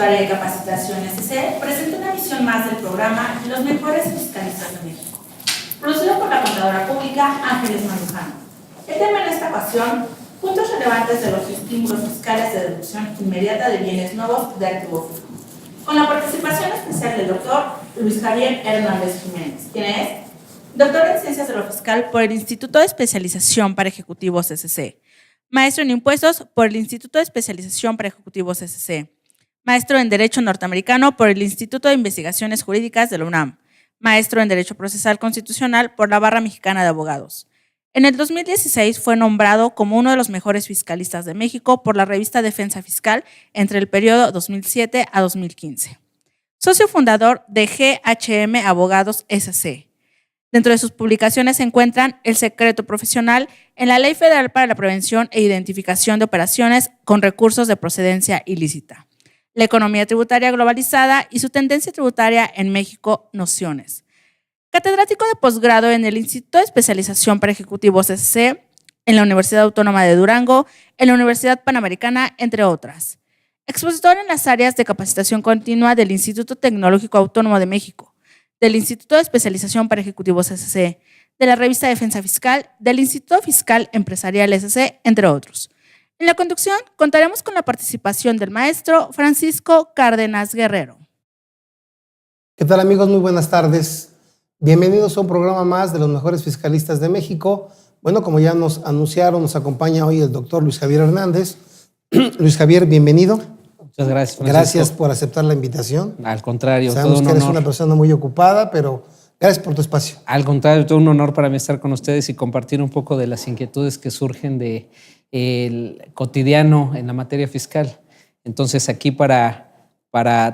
Tributaria de Capacitación SC presenta una emisión más del programa Los Mejores Fiscalistas de México, producido por la Contadora Pública Ángeles Mandujano. El tema en esta ocasión, puntos relevantes de los estímulos fiscales de deducción inmediata de bienes nuevos de activo fijo, con la participación especial del doctor Luis Javier Hernández Jiménez, quien es doctor en Ciencias de lo Fiscal por el Instituto de Especialización para Ejecutivos SC, maestro en Impuestos por el Instituto de Especialización para Ejecutivos SC, maestro en Derecho Norteamericano por el Instituto de Investigaciones Jurídicas de la UNAM, maestro en Derecho Procesal Constitucional por la Barra Mexicana de Abogados. En el 2016 fue nombrado como uno de los mejores fiscalistas de México por la revista Defensa Fiscal entre el periodo 2007 a 2015. Socio fundador de GHM Abogados SC. Dentro de sus publicaciones se encuentran El Secreto Profesional en la Ley Federal para la Prevención e Identificación de Operaciones con Recursos de Procedencia Ilícita, La Economía Tributaria Globalizada y su Tendencia Tributaria en México, Nociones. Catedrático de posgrado en el Instituto de Especialización para Ejecutivos SC, en la Universidad Autónoma de Durango, en la Universidad Panamericana, entre otras. Expositor en las áreas de capacitación continua del Instituto Tecnológico Autónomo de México, del Instituto de Especialización para Ejecutivos SC, de la revista Defensa Fiscal, del Instituto Fiscal Empresarial SC, entre otros. En la conducción contaremos con la participación del maestro Francisco Cárdenas Guerrero. ¿Qué tal, amigos? Muy buenas tardes. Bienvenidos a un programa más de los mejores fiscalistas de México. Bueno, como ya nos anunciaron, nos acompaña hoy el doctor Luis Javier Hernández. Luis Javier, bienvenido. Muchas gracias, Francisco. Gracias por aceptar la invitación. Al contrario, sabemos todo un que eres honor. una persona muy ocupada, pero gracias por tu espacio. Al contrario, todo un honor para mí estar con ustedes y compartir un poco de las inquietudes que surgen del cotidiano en la materia fiscal. Entonces, aquí para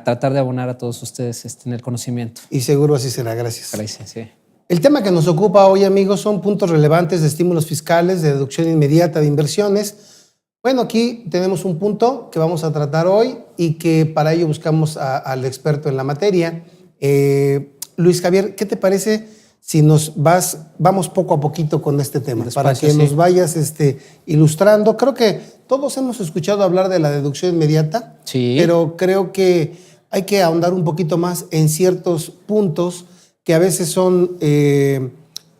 tratar de abonar a todos ustedes en el conocimiento. Y seguro así será. Gracias. Gracias, sí. El tema que nos ocupa hoy, amigos, son puntos relevantes de estímulos fiscales, de deducción inmediata de inversiones. Bueno, aquí tenemos un punto que vamos a tratar hoy y que para ello buscamos al experto en la materia. Luis Javier, ¿qué te parece si vamos poco a poquito con este tema? Despacio, para que sí. nos vayas ilustrando. Creo que todos hemos escuchado hablar de la deducción inmediata, Sí. pero creo que hay que ahondar un poquito más en ciertos puntos que a veces son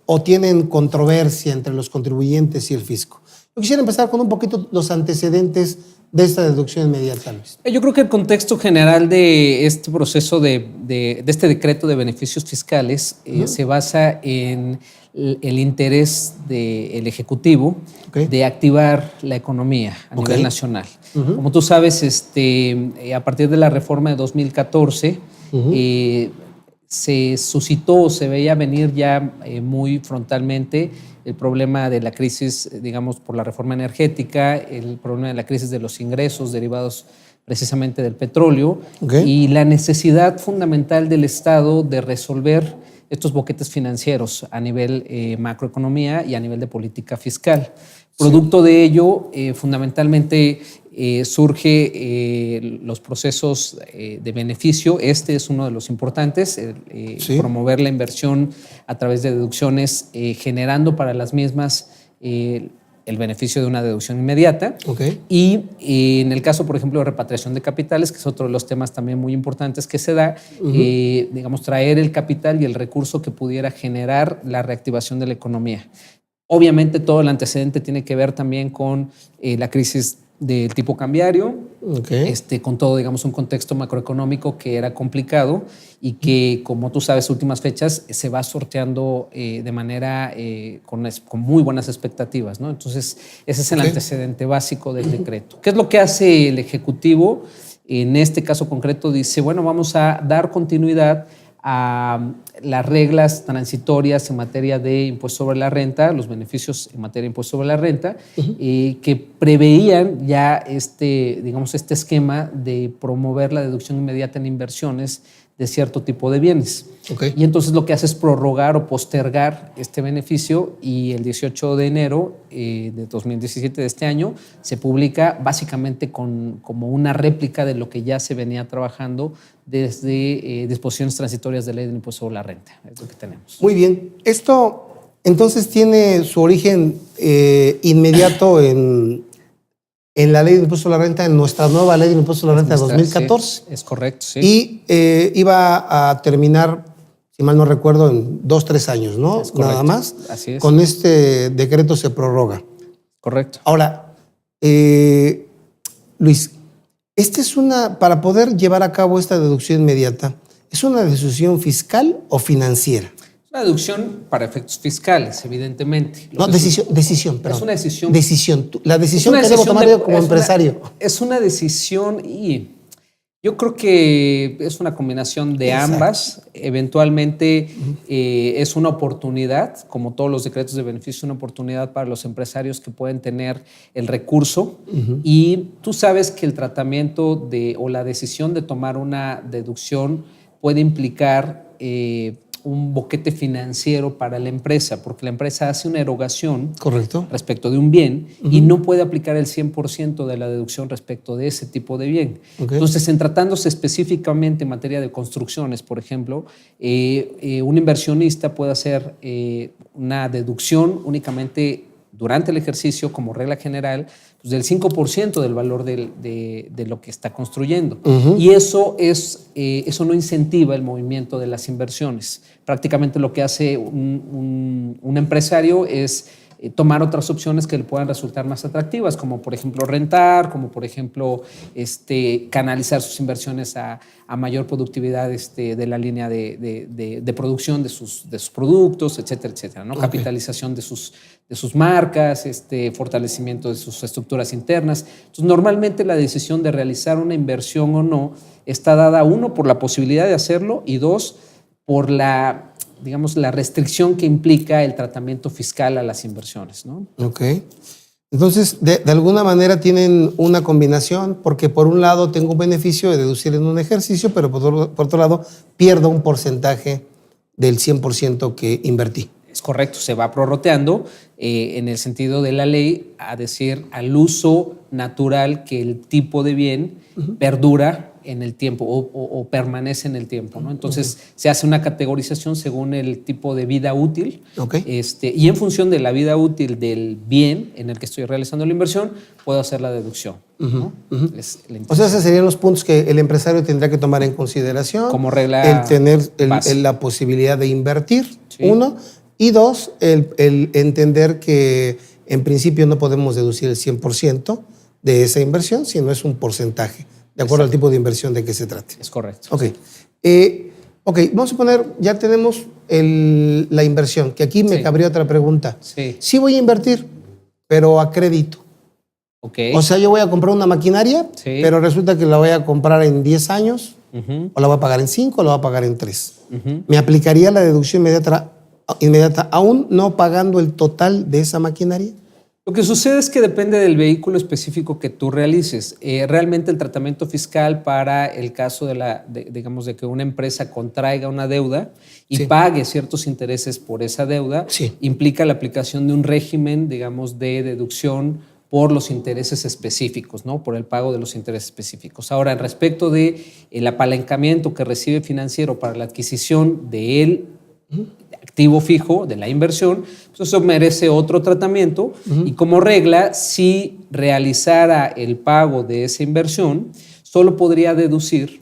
o tienen controversia entre los contribuyentes y el fisco. Yo quisiera empezar con un poquito los antecedentes de esta deducción inmediata, Luis. Yo creo que el contexto general de este proceso de este decreto de beneficios fiscales se basa en el interés del Ejecutivo de activar la economía a nivel nacional. Como tú sabes, a partir de la reforma de 2014, se suscitó, se veía venir ya muy frontalmente el problema de la crisis, digamos, por la reforma energética, el problema de la crisis de los ingresos derivados precisamente del petróleo y la necesidad fundamental del Estado de resolver estos boquetes financieros a nivel macroeconomía y a nivel de política fiscal. Producto de ello, fundamentalmente surge los procesos de beneficio. Este es uno de los importantes, promover la inversión a través de deducciones, generando para las mismas el beneficio de una deducción inmediata. Y en el caso, por ejemplo, de repatriación de capitales, que es otro de los temas también muy importantes que se da, digamos, traer el capital y el recurso que pudiera generar la reactivación de la economía. Obviamente todo el antecedente tiene que ver también con la crisis del tipo cambiario, con todo, digamos, un contexto macroeconómico que era complicado y que, como tú sabes, últimas fechas se va sorteando de manera con muy buenas expectativas, ¿no? Entonces, ese es el antecedente básico del decreto. ¿Qué es lo que hace el Ejecutivo? En este caso concreto dice, bueno, vamos a dar continuidad a las reglas transitorias en materia de impuesto sobre la renta, los beneficios en materia de impuesto sobre la renta, que preveían ya digamos, este esquema de promover la deducción inmediata en inversiones de cierto tipo de bienes. Y entonces lo que hace es prorrogar o postergar este beneficio y el 18 de enero de 2017 de este año se publica básicamente como una réplica de lo que ya se venía trabajando desde disposiciones transitorias de ley del impuesto sobre la renta. Es lo que tenemos. Muy bien. Esto entonces tiene su origen inmediato en en la ley de impuesto a la renta, en nuestra nueva ley de impuesto a la renta de 2014. Sí, es correcto, sí. Y iba a terminar, si mal no recuerdo, en 2-3 años, ¿no? Es correcto. Nada más. Así es. Con este decreto se prorroga. Correcto. Ahora, Luis, para poder llevar a cabo esta deducción inmediata, ¿es una decisión fiscal o financiera? Una deducción para efectos fiscales, evidentemente. No, decisión, perdón. Es una decisión. La decisión que debo tomar yo como empresario. Es una decisión y yo creo que es una combinación de ambas. Eventualmente es una oportunidad, como todos los decretos de beneficio, una oportunidad para los empresarios que pueden tener el recurso. Y tú sabes que el tratamiento o la decisión de tomar una deducción puede implicar un boquete financiero para la empresa, porque la empresa hace una erogación correcto respecto de un bien y no puede aplicar el 100% de la deducción respecto de ese tipo de bien. Okay. Entonces, en tratándose específicamente en materia de construcciones, por ejemplo, un inversionista puede hacer una deducción únicamente durante el ejercicio, como regla general, pues del 5% del valor de lo que está construyendo. Y eso no incentiva el movimiento de las inversiones. Prácticamente lo que hace un empresario es tomar otras opciones que le puedan resultar más atractivas, como por ejemplo rentar, como por ejemplo canalizar sus inversiones a mayor productividad de la línea de producción de sus productos, etcétera, etcétera, ¿no? Okay. Capitalización de sus marcas, fortalecimiento de sus estructuras internas. Entonces, normalmente la decisión de realizar una inversión o no está dada, uno, por la posibilidad de hacerlo y dos, por la restricción que implica el tratamiento fiscal a las inversiones, ¿no? Ok. Entonces, de alguna manera tienen una combinación, porque por un lado tengo un beneficio de deducir en un ejercicio, pero por otro lado pierdo un porcentaje del 100% que invertí. Es correcto, se va prorroteando en el sentido de la ley, a decir, al uso natural que el tipo de bien perdura en el tiempo o permanece en el tiempo, ¿no? Entonces se hace una categorización según el tipo de vida útil. Okay. Y en función de la vida útil del bien en el que estoy realizando la inversión, puedo hacer la deducción, ¿no? O sea, esos serían los puntos que el empresario tendrá que tomar en consideración. Como regla el tener la posibilidad de invertir, sí. Uno, y dos, el entender que en principio no podemos deducir el 100% de esa inversión, sino es un porcentaje, de acuerdo al tipo de inversión de que se trate. Es correcto. Ok. Vamos a poner, ya tenemos la inversión, que aquí me cabría otra pregunta. Sí voy a invertir, pero a crédito. Okay. O sea, yo voy a comprar una maquinaria, pero resulta que la voy a comprar en 10 años, o la voy a pagar en 5, o la voy a pagar en 3. ¿Me aplicaría la deducción inmediata aún no pagando el total de esa maquinaria? Lo que sucede es que depende del vehículo específico que tú realices. Realmente el tratamiento fiscal para el caso de que una empresa contraiga una deuda y pague ciertos intereses por esa deuda, implica la aplicación de un régimen, digamos, de deducción por los intereses específicos, ¿no? Por el pago de los intereses específicos. Ahora, respecto del apalancamiento que recibe financiero para la adquisición de él, activo fijo de la inversión, pues eso merece otro tratamiento y como regla, si realizara el pago de esa inversión, solo podría deducir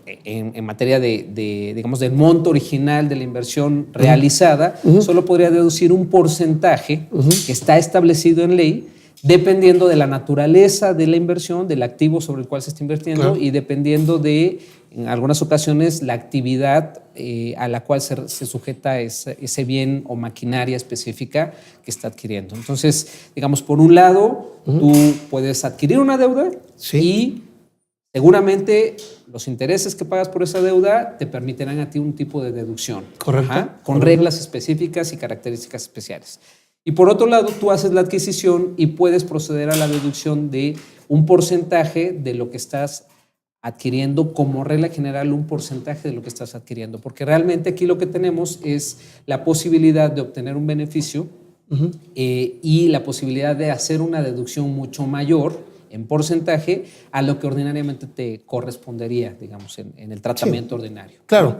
en materia del monto original de la inversión realizada, solo podría deducir un porcentaje que está establecido en ley, dependiendo de la naturaleza de la inversión, del activo sobre el cual se está invirtiendo y dependiendo de, en algunas ocasiones, la actividad a la cual se sujeta ese bien o maquinaria específica que está adquiriendo. Entonces, digamos, por un lado, tú puedes adquirir una deuda y seguramente los intereses que pagas por esa deuda te permitirán a ti un tipo de deducción. Correcto. Con reglas específicas y características especiales. Y por otro lado, tú haces la adquisición y puedes proceder a la deducción de un porcentaje de lo que estás adquiriendo, como regla general, un porcentaje de lo que estás adquiriendo. Porque realmente aquí lo que tenemos es la posibilidad de obtener un beneficio y la posibilidad de hacer una deducción mucho mayor en porcentaje a lo que ordinariamente te correspondería, digamos, en el tratamiento ordinario. Claro.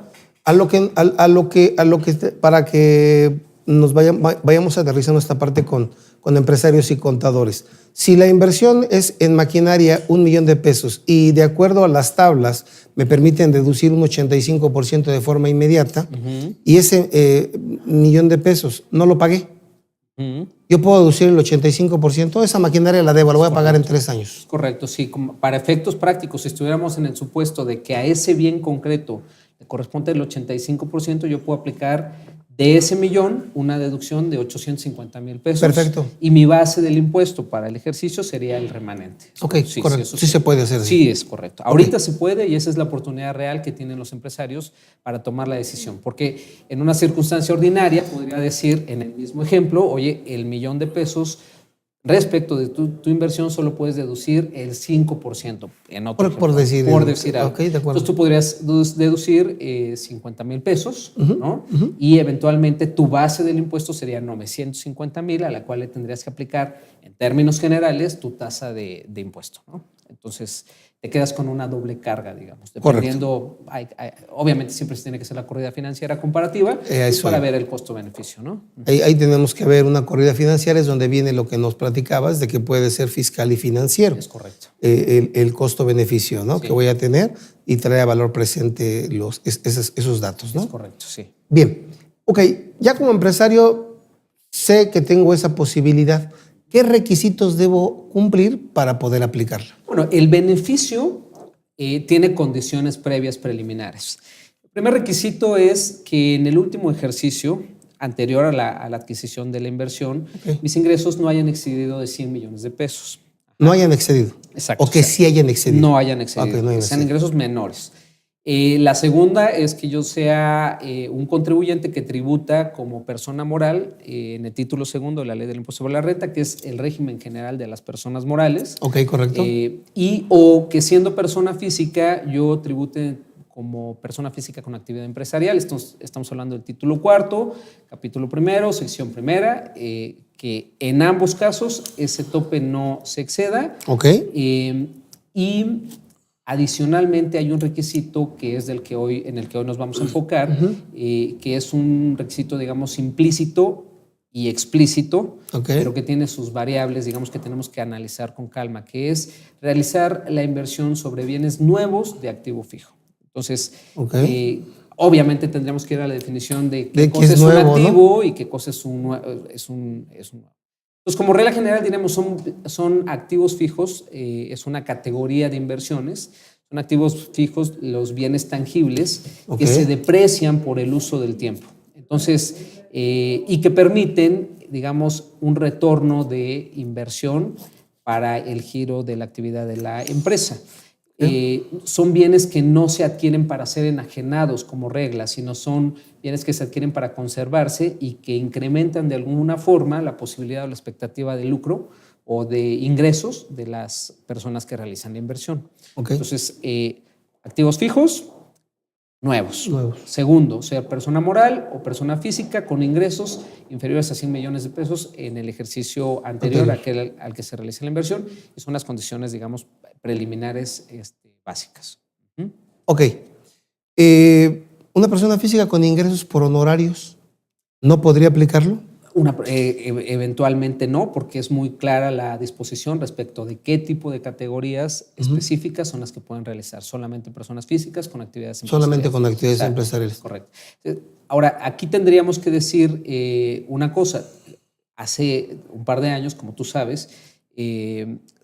Para que vayamos aterrizando esta parte con empresarios y contadores. Si la inversión es en maquinaria 1 millón de pesos y de acuerdo a las tablas me permiten deducir un 85% de forma inmediata y ese millón de pesos no lo pagué, yo puedo deducir el 85%, esa maquinaria la debo, la voy a pagar en 3 años. Correcto, sí. Para efectos prácticos, si estuviéramos en el supuesto de que a ese bien concreto le corresponde el 85%, yo puedo aplicar de ese millón una deducción de 850,000 pesos. Perfecto. Y mi base del impuesto para el ejercicio sería el remanente. Ok, sí, correcto. Sí se puede hacer. Sí, es correcto. Ahorita se puede y esa es la oportunidad real que tienen los empresarios para tomar la decisión. Porque en una circunstancia ordinaria podría decir, en el mismo ejemplo, oye, el millón de pesos respecto de tu inversión solo puedes deducir el 5% en otro por decir algo. Okay, de acuerdo. Entonces tú podrías deducir 50,000 pesos, ¿no? Y eventualmente tu base del impuesto sería 950,000, a la cual le tendrías que aplicar en términos generales tu tasa de impuesto, ¿no? Entonces te quedas con una doble carga, digamos. Dependiendo, obviamente siempre se tiene que hacer la corrida financiera comparativa para ver el costo-beneficio, ¿no? Ahí tenemos que ver una corrida financiera, es donde viene lo que nos platicabas de que puede ser fiscal y financiero. Es correcto. El costo-beneficio, ¿no? Sí. Que voy a tener y trae a valor presente esos datos, ¿no? Es correcto, sí. Bien, ok, ya como empresario sé que tengo esa posibilidad. ¿Qué requisitos debo cumplir para poder aplicarla? Bueno, el beneficio tiene condiciones previas preliminares. El primer requisito es que en el último ejercicio anterior a la adquisición de la inversión, mis ingresos no hayan excedido de 100 millones de pesos. No hayan excedido. Exacto. O que sí hayan excedido. No hayan excedido. Okay, que sean ingresos menores. La segunda es que yo sea un contribuyente que tributa como persona moral en el título segundo de la Ley del Impuesto sobre la Renta, que es el régimen general de las personas morales. Ok, correcto. O que siendo persona física yo tribute como persona física con actividad empresarial. Estamos hablando del título cuarto, capítulo primero, sección primera, que en ambos casos ese tope no se exceda. Ok. Y adicionalmente hay un requisito que es en el que hoy nos vamos a enfocar, que es un requisito, digamos, implícito y explícito, pero que tiene sus variables, digamos, que tenemos que analizar con calma, que es realizar la inversión sobre bienes nuevos de activo fijo. Entonces, obviamente tendríamos que ir a la definición de qué cosa es nuevo, un activo, ¿no? Y qué cosa es un nuevo. Entonces, como regla general, diremos, son activos fijos, es una categoría de inversiones. Son activos fijos los bienes tangibles que se deprecian por el uso del tiempo. Entonces, y que permiten, digamos, un retorno de inversión para el giro de la actividad de la empresa. Son bienes que no se adquieren para ser enajenados como regla, sino son bienes que se adquieren para conservarse y que incrementan de alguna forma la posibilidad o la expectativa de lucro o de ingresos de las personas que realizan la inversión. Entonces, activos fijos, nuevos. Segundo, ser persona moral o persona física con ingresos inferiores a 100 millones de pesos en el ejercicio anterior al que se realiza la inversión, y son las condiciones, digamos, preliminares básicas. Ok. ¿Una persona física con ingresos por honorarios no podría aplicarlo? Eventualmente no, porque es muy clara la disposición respecto de qué tipo de categorías específicas son las que pueden realizar. Solamente personas físicas con actividades empresariales. Solamente con actividades empresariales. Correcto. Ahora, aquí tendríamos que decir una cosa. Hace un par de años, como tú sabes,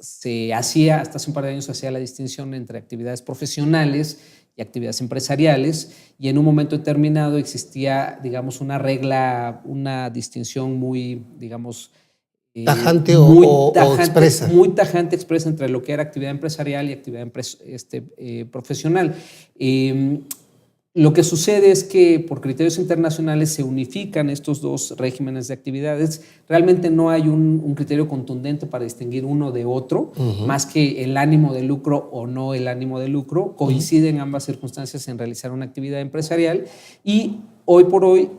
hasta hace un par de años se hacía la distinción entre actividades profesionales y actividades empresariales, y en un momento determinado existía, digamos, una regla, una distinción muy, digamos, tajante o expresa. Muy tajante, expresa entre lo que era actividad empresarial y actividad profesional. Lo que sucede es que por criterios internacionales se unifican estos dos regímenes de actividades. Realmente no hay un criterio contundente para distinguir uno de otro, más que el ánimo de lucro o no el ánimo de lucro. Coinciden ambas circunstancias en realizar una actividad empresarial, y hoy por hoy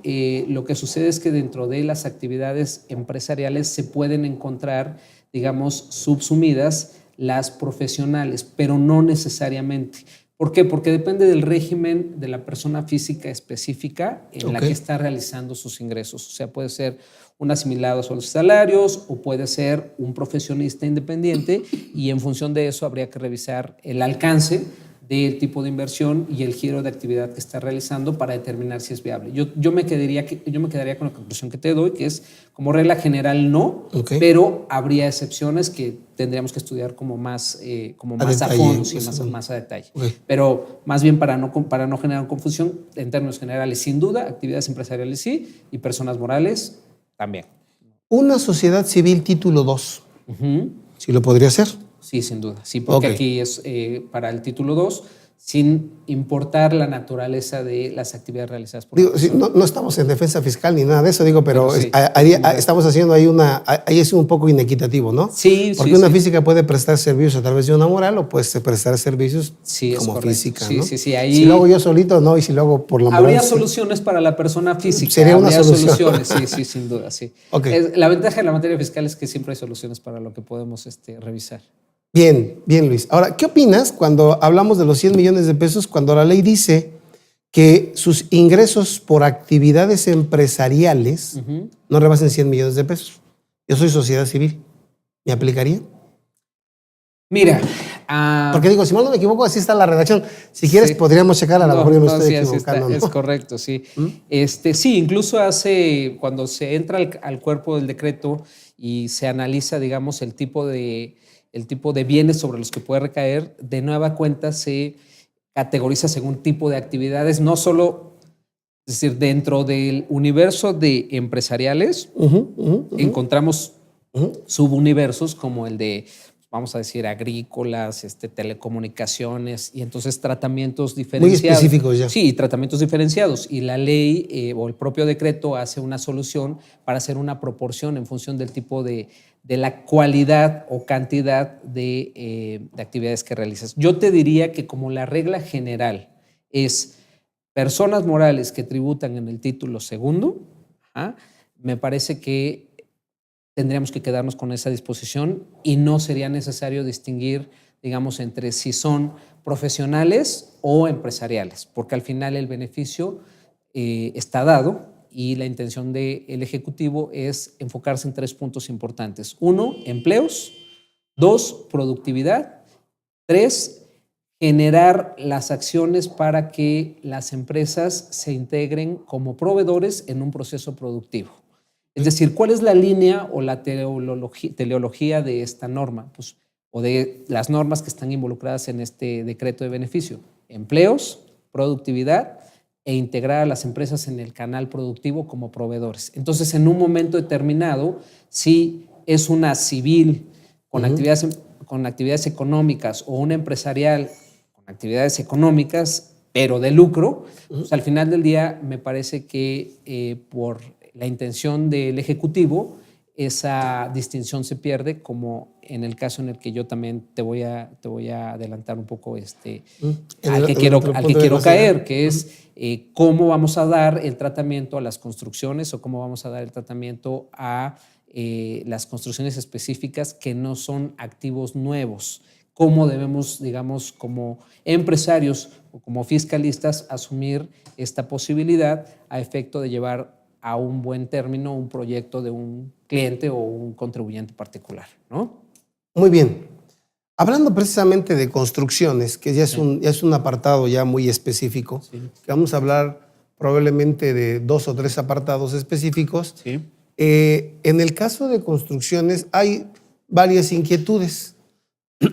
lo que sucede es que dentro de las actividades empresariales se pueden encontrar, digamos, subsumidas las profesionales, pero no necesariamente. ¿Por qué? Porque depende del régimen de la persona física específica en la Ok. que está realizando sus ingresos. O sea, puede ser un asimilado a sueldos y salarios o puede ser un profesionista independiente y en función de eso habría que revisar el alcance del tipo de inversión y el giro de actividad que está realizando para determinar si es viable. Yo me quedaría con la conclusión que te doy, que es como regla general no, Ok. pero habría excepciones que tendríamos que estudiar como más a detalle, fondo, sí, más a fondo. más a detalle. Ok. Pero más bien para no generar confusión, en términos generales, sin duda, actividades empresariales sí y personas morales también. Una sociedad civil título 2. Ujú. ¿Sí lo podría hacer? Sí, sin duda. Sí, porque Ok. aquí es para el título 2, sin importar la naturaleza de las actividades realizadas por la Digo, sí, persona. no estamos en defensa fiscal ni nada de eso, digo, pero Pero sí, estamos haciendo ahí es un poco inequitativo, ¿no? Sí, Porque sí, una sí. física puede prestar servicios a través de una moral o puede prestar servicios Sí, es como correcto. física, Sí, ¿no? sí, sí, ahí- Si lo hago yo solito, no, y si lo hago por la moral. Habría sí. soluciones para la persona física. Sería una habría solución. soluciones, sí, sí, sin duda, sí. Ok. La ventaja de la materia fiscal es que siempre hay soluciones para lo que podemos revisar. Bien, bien, Luis. Ahora, ¿qué opinas cuando hablamos de los 100 millones de pesos, cuando la ley dice que sus ingresos por actividades empresariales no rebasen 100 millones de pesos? Yo soy sociedad civil. ¿Me aplicaría? Mira, Porque digo, si mal no me equivoco, así está la redacción. Si quieres, sí. podríamos checar, a lo mejor yo me estoy sí, así equivocando. está, ¿no? es correcto, sí. Sí, incluso cuando se entra al cuerpo del decreto y se analiza, digamos, el tipo de bienes sobre los que puede recaer, de nueva cuenta se categoriza según tipo de actividades, no solo, es decir, dentro del universo de empresariales, encontramos subuniversos como el de, vamos a decir, agrícolas, telecomunicaciones y entonces tratamientos diferenciados. Muy específicos ya. Sí, tratamientos diferenciados. Y la ley o el propio decreto hace una solución para hacer una proporción en función del tipo de la cualidad o cantidad de actividades que realizas. Yo te diría que como la regla general es personas morales que tributan en el título segundo, me parece que tendríamos que quedarnos con esa disposición y no sería necesario distinguir, digamos, entre si son profesionales o empresariales, porque al final el beneficio está dado y la intención del Ejecutivo es enfocarse en 3 puntos importantes. 1, empleos. 2, productividad. 3, generar las acciones para que las empresas se integren como proveedores en un proceso productivo. Es decir, ¿cuál es la línea o la teleología de esta norma? Pues, o de las normas que están involucradas en este decreto de beneficio. Empleos, productividad e integrar a las empresas en el canal productivo como proveedores. Entonces, en un momento determinado, si es una civil con actividades económicas o una empresarial con actividades económicas, pero de lucro, pues al final del día me parece que por la intención del Ejecutivo, esa distinción se pierde, como en el caso en el que yo también te voy a adelantar un poco al que quiero caer, que es cómo vamos a dar el tratamiento a las construcciones o cómo vamos a dar el tratamiento a las construcciones específicas que no son activos nuevos. Cómo debemos, digamos, como empresarios o como fiscalistas, asumir esta posibilidad a efecto de llevar a un buen término un proyecto de un cliente o un contribuyente particular, ¿no? Muy bien. Hablando precisamente de construcciones, que ya es un apartado ya muy específico, que vamos a hablar probablemente de 2 o 3 apartados específicos. Sí. En el caso de construcciones hay varias inquietudes.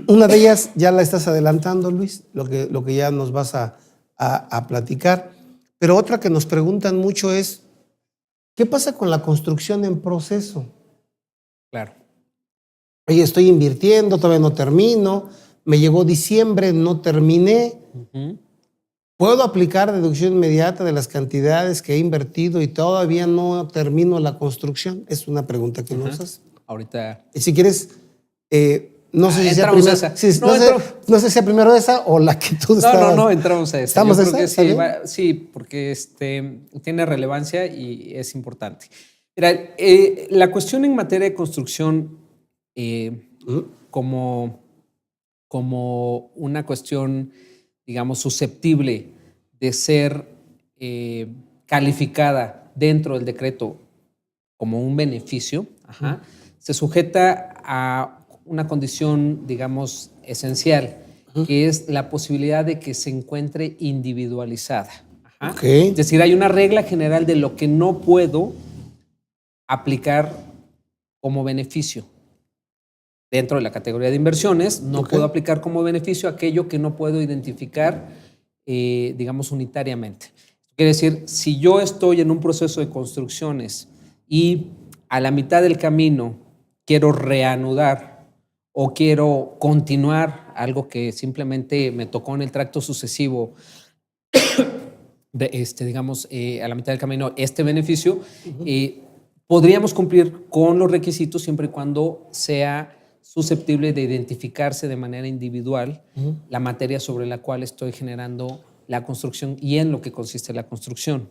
Una de ellas ya la estás adelantando, Luis, lo que ya nos vas a platicar. Pero otra que nos preguntan mucho es, ¿qué pasa con la construcción en proceso? Claro. Oye, estoy invirtiendo, todavía no termino, me llegó diciembre, no terminé. ¿Puedo aplicar deducción inmediata de las cantidades que he invertido y todavía no termino la construcción? Es una pregunta que nos haces. Ahorita. Y si quieres, no sé si sea entramos primero, a esa. sí, no sé si sea primero esa o la que tú estabas. No, entramos a esa. ¿Estamos Yo a creo esa? que sí, porque tiene relevancia y es importante. Mira, la cuestión en materia de construcción como una cuestión digamos, susceptible de ser calificada dentro del decreto como un beneficio, se sujeta a una condición, digamos, esencial, que es la posibilidad de que se encuentre individualizada. Okay. Es decir, hay una regla general de lo que no puedo aplicar como beneficio. Dentro de la categoría de inversiones, no puedo aplicar como beneficio aquello que no puedo identificar, digamos, unitariamente. Quiere decir, si yo estoy en un proceso de construcciones y a la mitad del camino quiero reanudar o quiero continuar algo que simplemente me tocó en el tracto sucesivo, digamos, a la mitad del camino, este beneficio, podríamos cumplir con los requisitos siempre y cuando sea susceptible de identificarse de manera individual la materia sobre la cual estoy generando la construcción y en lo que consiste la construcción.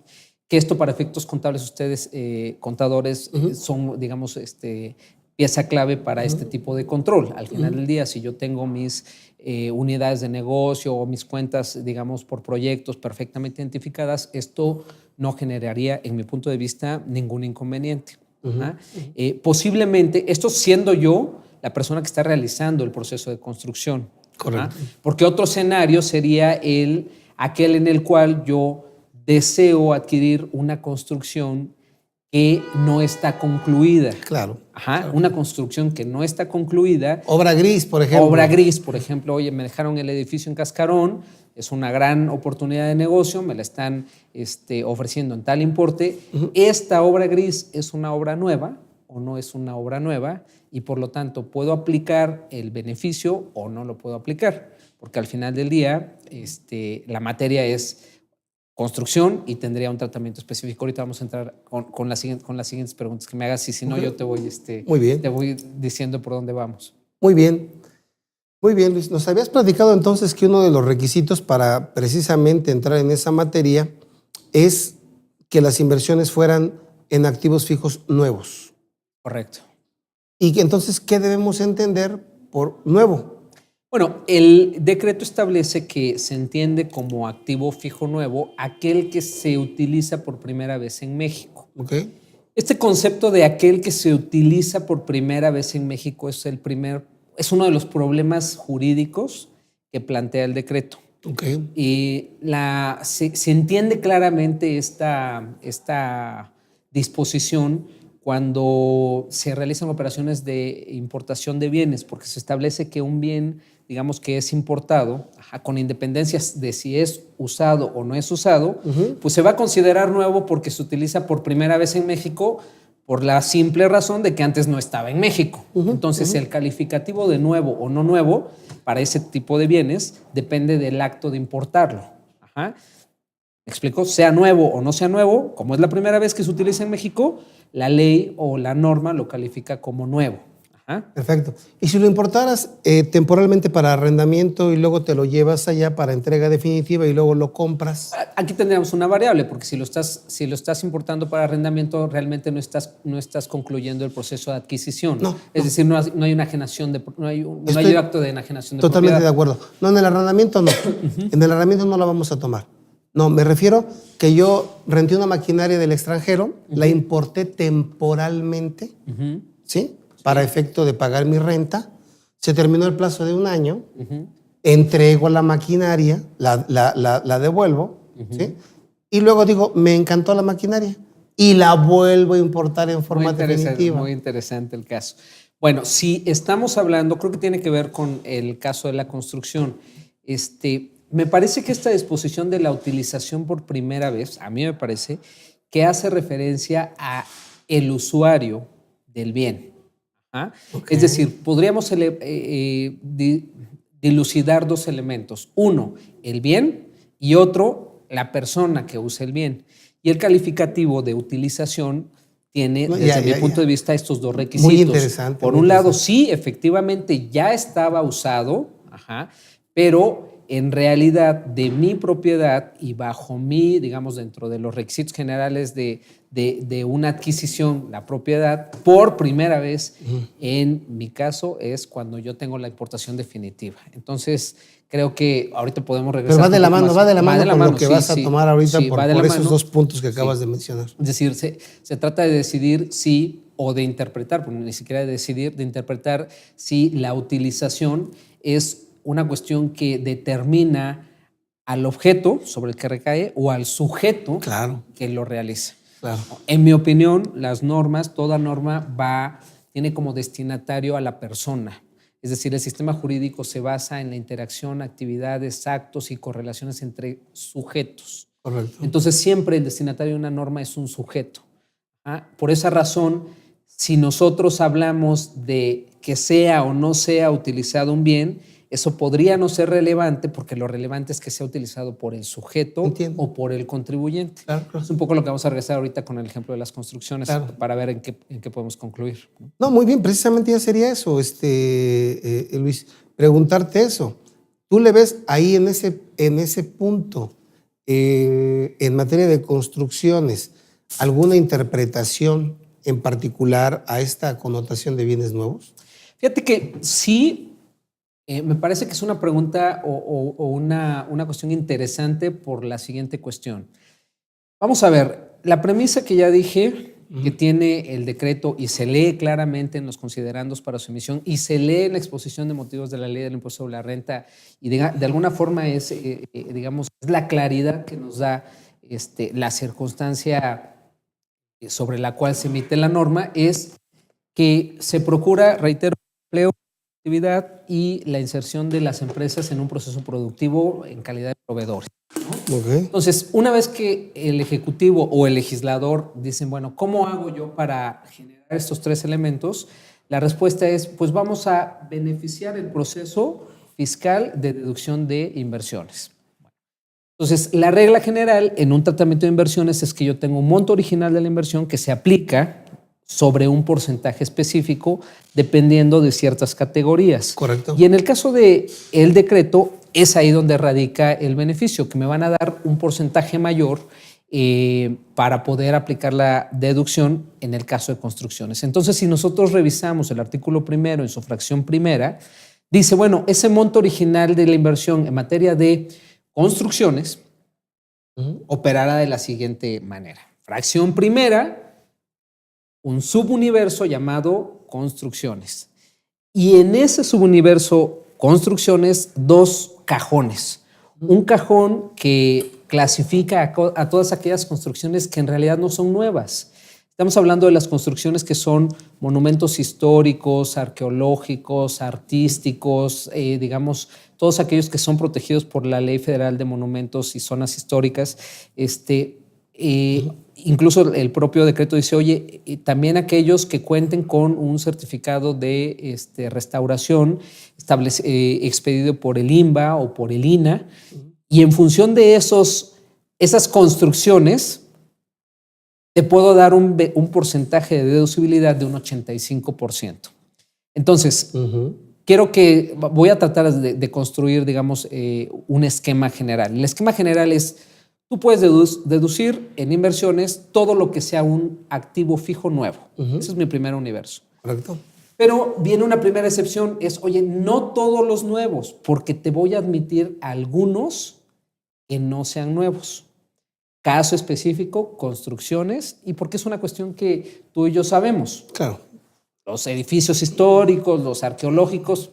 Que esto para efectos contables, ustedes, contadores, son, digamos, pieza clave para este tipo de control. Al final del día, si yo tengo mis unidades de negocio o mis cuentas, digamos, por proyectos perfectamente identificadas, esto no generaría, en mi punto de vista, ningún inconveniente. Posiblemente, esto siendo yo la persona que está realizando el proceso de construcción. Correcto. Porque otro escenario sería aquel en el cual yo deseo adquirir una construcción que no está concluida. Claro. Claro. Una construcción que no está concluida. Obra gris, por ejemplo. Obra gris, por ejemplo. Oye, me dejaron el edificio en Cascarón, es una gran oportunidad de negocio, me la están ofreciendo en tal importe. Esta obra gris es una obra nueva o no es una obra nueva y por lo tanto puedo aplicar el beneficio o no lo puedo aplicar, porque al final del día la materia es construcción y tendría un tratamiento específico. Ahorita vamos a entrar con las siguientes preguntas que me hagas y si no yo te voy, Muy bien. te voy diciendo por dónde vamos. Muy bien. Muy bien, Luis. Nos habías platicado entonces que uno de los requisitos para precisamente entrar en esa materia es que las inversiones fueran en activos fijos nuevos. Correcto. Y entonces, ¿qué debemos entender por nuevo? Bueno, el decreto establece que se entiende como activo fijo nuevo aquel que se utiliza por primera vez en México. Okay. Este concepto de aquel que se utiliza por primera vez en México es uno de los problemas jurídicos que plantea el decreto. Okay. Y se entiende claramente esta disposición cuando se realizan operaciones de importación de bienes, porque se establece que un bien, digamos, que es importado, con independencia de si es usado o no es usado, pues se va a considerar nuevo porque se utiliza por primera vez en México por la simple razón de que antes no estaba en México. Entonces, el calificativo de nuevo o no nuevo para ese tipo de bienes depende del acto de importarlo. ¿Me explico? Sea nuevo o no sea nuevo, como es la primera vez que se utiliza en México, la ley o la norma lo califica como nuevo. Perfecto. Y si lo importaras temporalmente para arrendamiento y luego te lo llevas allá para entrega definitiva y luego lo compras. Aquí tendríamos una variable, porque si lo estás importando para arrendamiento, realmente no estás concluyendo el proceso de adquisición. Es decir, no hay una enajenación no hay acto de enajenación de totalmente propiedad. De acuerdo. No, en el arrendamiento no. En el arrendamiento no la vamos a tomar. No, me refiero que yo renté una maquinaria del extranjero, la importé temporalmente, ¿sí? Para efecto de pagar mi renta, se terminó el plazo de un año, entrego la maquinaria, la devuelvo, ¿sí? Y luego digo, me encantó la maquinaria y la vuelvo a importar en forma definitiva. Muy interesante el caso. Bueno, si estamos hablando, creo que tiene que ver con el caso de la construcción. Me parece que esta disposición de la utilización por primera vez, a mí me parece que hace referencia a el usuario del bien. Okay. Es decir, podríamos dilucidar dos elementos. Uno, el bien, y otro, la persona que usa el bien. Y el calificativo de utilización tiene, desde mi punto de vista, estos dos requisitos. Muy interesante. Por un lado, sí, efectivamente ya estaba usado, pero en realidad de mi propiedad y bajo mi, digamos, dentro de los requisitos generales de una adquisición, la propiedad, por primera vez, en mi caso, es cuando yo tengo la importación definitiva. Entonces, Creo que ahorita podemos regresar. Pero va de la mano, más. va de la mano con lo que sí, vas a tomar ahorita sí, por esos dos puntos que acabas de mencionar. Es decir, se trata de decidir si, o de interpretar, porque ni siquiera de decidir, de interpretar si la utilización es una cuestión que determina al objeto sobre el que recae o al sujeto que lo realiza. Claro. En mi opinión, las normas, toda norma tiene como destinatario a la persona. Es decir, el sistema jurídico se basa en la interacción, actividades, actos y correlaciones entre sujetos. Correcto. Entonces, siempre el destinatario de una norma es un sujeto. Por esa razón, si nosotros hablamos de que sea o no sea utilizado un bien, eso podría no ser relevante porque lo relevante es que sea utilizado por el sujeto o por el contribuyente. Claro. Es un poco lo que vamos a regresar ahorita con el ejemplo de las construcciones para ver en qué podemos concluir. No, muy bien, precisamente ya sería eso, Luis, preguntarte eso. ¿Tú le ves ahí en ese punto, en materia de construcciones, alguna interpretación en particular a esta connotación de bienes nuevos? Fíjate que sí. Me parece que es una pregunta o una cuestión interesante por la siguiente cuestión. Vamos a ver, la premisa que ya dije, que tiene el decreto y se lee claramente en los considerandos para su emisión y se lee en la exposición de motivos de la ley del impuesto sobre la renta y de alguna forma es, digamos, es la claridad que nos da la circunstancia sobre la cual se emite la norma, es que se procura, reitero, empleo, actividad y la inserción de las empresas en un proceso productivo en calidad de proveedores, ¿no? Okay. Entonces, una vez que el ejecutivo o el legislador dicen, bueno, ¿cómo hago yo para generar estos tres elementos? La respuesta es, pues vamos a beneficiar el proceso fiscal de deducción de inversiones. Entonces, la regla general en un tratamiento de inversiones es que yo tengo un monto original de la inversión que se aplica sobre un porcentaje específico dependiendo de ciertas categorías. Correcto. Y en el caso del decreto, es ahí donde radica el beneficio, que me van a dar un porcentaje mayor para poder aplicar la deducción en el caso de construcciones. Entonces, si nosotros revisamos el artículo primero en su fracción primera, dice, bueno, ese monto original de la inversión en materia de construcciones operará de la siguiente manera. Fracción primera, un subuniverso llamado construcciones. Y en ese subuniverso construcciones, dos cajones. Un cajón que clasifica a todas aquellas construcciones que en realidad no son nuevas. Estamos hablando de las construcciones que son monumentos históricos, arqueológicos, artísticos, digamos, todos aquellos que son protegidos por la Ley Federal de Monumentos y Zonas Históricas. Incluso el propio decreto dice, oye, también aquellos que cuenten con un certificado de restauración expedido por el INBA o por el INAH, y en función de esas construcciones, te puedo dar un porcentaje de deducibilidad de un 85%. Entonces, voy a tratar de construir, digamos, un esquema general. El esquema general es, tú puedes deducir en inversiones todo lo que sea un activo fijo nuevo. Ese es mi primer universo. Correcto. Pero viene una primera excepción, es, oye, no todos los nuevos, porque te voy a admitir algunos que no sean nuevos. Caso específico, construcciones, y porque es una cuestión que tú y yo sabemos. Claro. Los edificios históricos, los arqueológicos,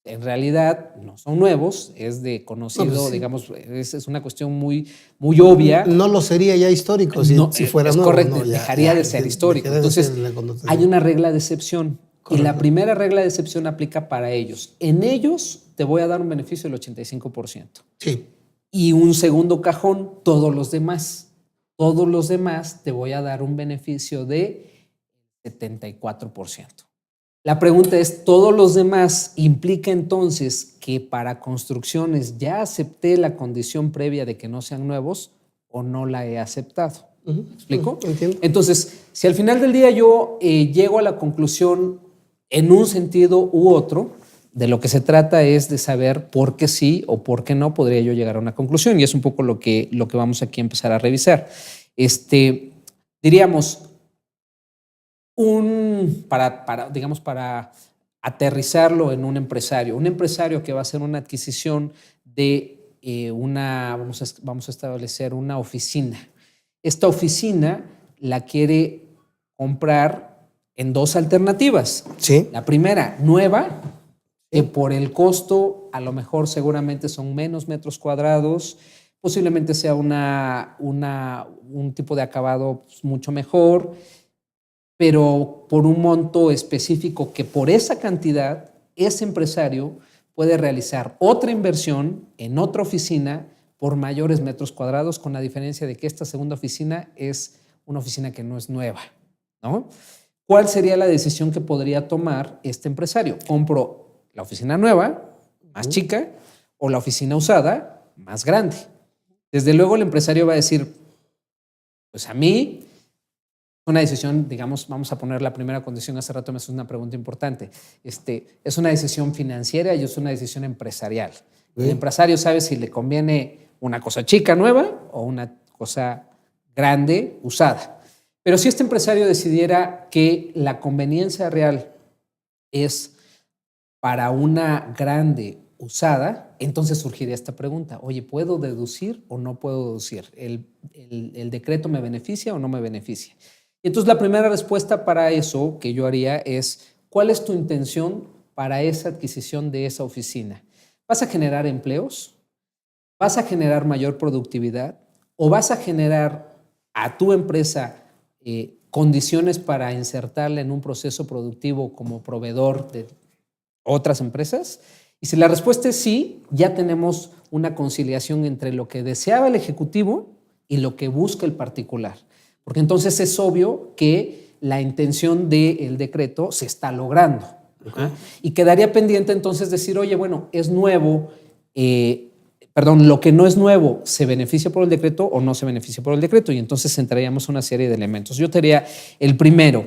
en realidad no son nuevos, es de conocido, sí. Digamos, es una cuestión muy obvia. No lo sería ya histórico si fuera nuevo. Correcto, no, dejaría de ser histórico. Entonces, hay una regla de excepción. Correcto. Y la primera regla de excepción aplica para ellos. En ellos te voy a dar un beneficio del 85%. Sí. Y un segundo cajón, todos los demás. Todos los demás te voy a dar un beneficio de 74%. La pregunta es, ¿todos los demás implica entonces que para construcciones ya acepté la condición previa de que no sean nuevos o no la he aceptado? ¿Me explico? Entiendo. Entonces, si al final del día yo llego a la conclusión en un sentido u otro, de lo que se trata es de saber por qué sí o por qué no podría yo llegar a una conclusión, y es un poco lo que vamos aquí a empezar a revisar. Diríamos, para aterrizarlo en un empresario que va a hacer una adquisición de vamos a establecer una oficina. Esta oficina la quiere comprar en dos alternativas. Sí. La primera, nueva, que por el costo a lo mejor seguramente son menos metros cuadrados, posiblemente sea un tipo de acabado mucho mejor, pero por un monto específico que por esa cantidad ese empresario puede realizar otra inversión en otra oficina por mayores metros cuadrados, con la diferencia de que esta segunda oficina es una oficina que no es nueva, ¿no? ¿Cuál sería la decisión que podría tomar este empresario? ¿Compro la oficina nueva, más chica, o la oficina usada, más grande? Desde luego el empresario va a decir, pues a mí, una decisión, digamos, vamos a poner la primera condición, hace rato me haces una pregunta importante, es una decisión financiera y es una decisión empresarial. El empresario sabe si le conviene una cosa chica, nueva, o una cosa grande, usada. Pero si este empresario decidiera que la conveniencia real es para una grande usada, entonces surgiría esta pregunta, oye, ¿puedo deducir o no puedo deducir? ¿El decreto me beneficia o no me beneficia? Y entonces la primera respuesta para eso que yo haría es, ¿cuál es tu intención para esa adquisición de esa oficina? ¿Vas a generar empleos? ¿Vas a generar mayor productividad? ¿O vas a generar a tu empresa condiciones para insertarla en un proceso productivo como proveedor de otras empresas? Y si la respuesta es sí, ya tenemos una conciliación entre lo que deseaba el ejecutivo y lo que busca el particular. Porque entonces es obvio que la intención del decreto se está logrando. Okay. Y quedaría pendiente entonces decir, oye, bueno, es nuevo, lo que no es nuevo, ¿se beneficia por el decreto o no se beneficia por el decreto? Y entonces entraríamos una serie de elementos. Yo te diría el primero,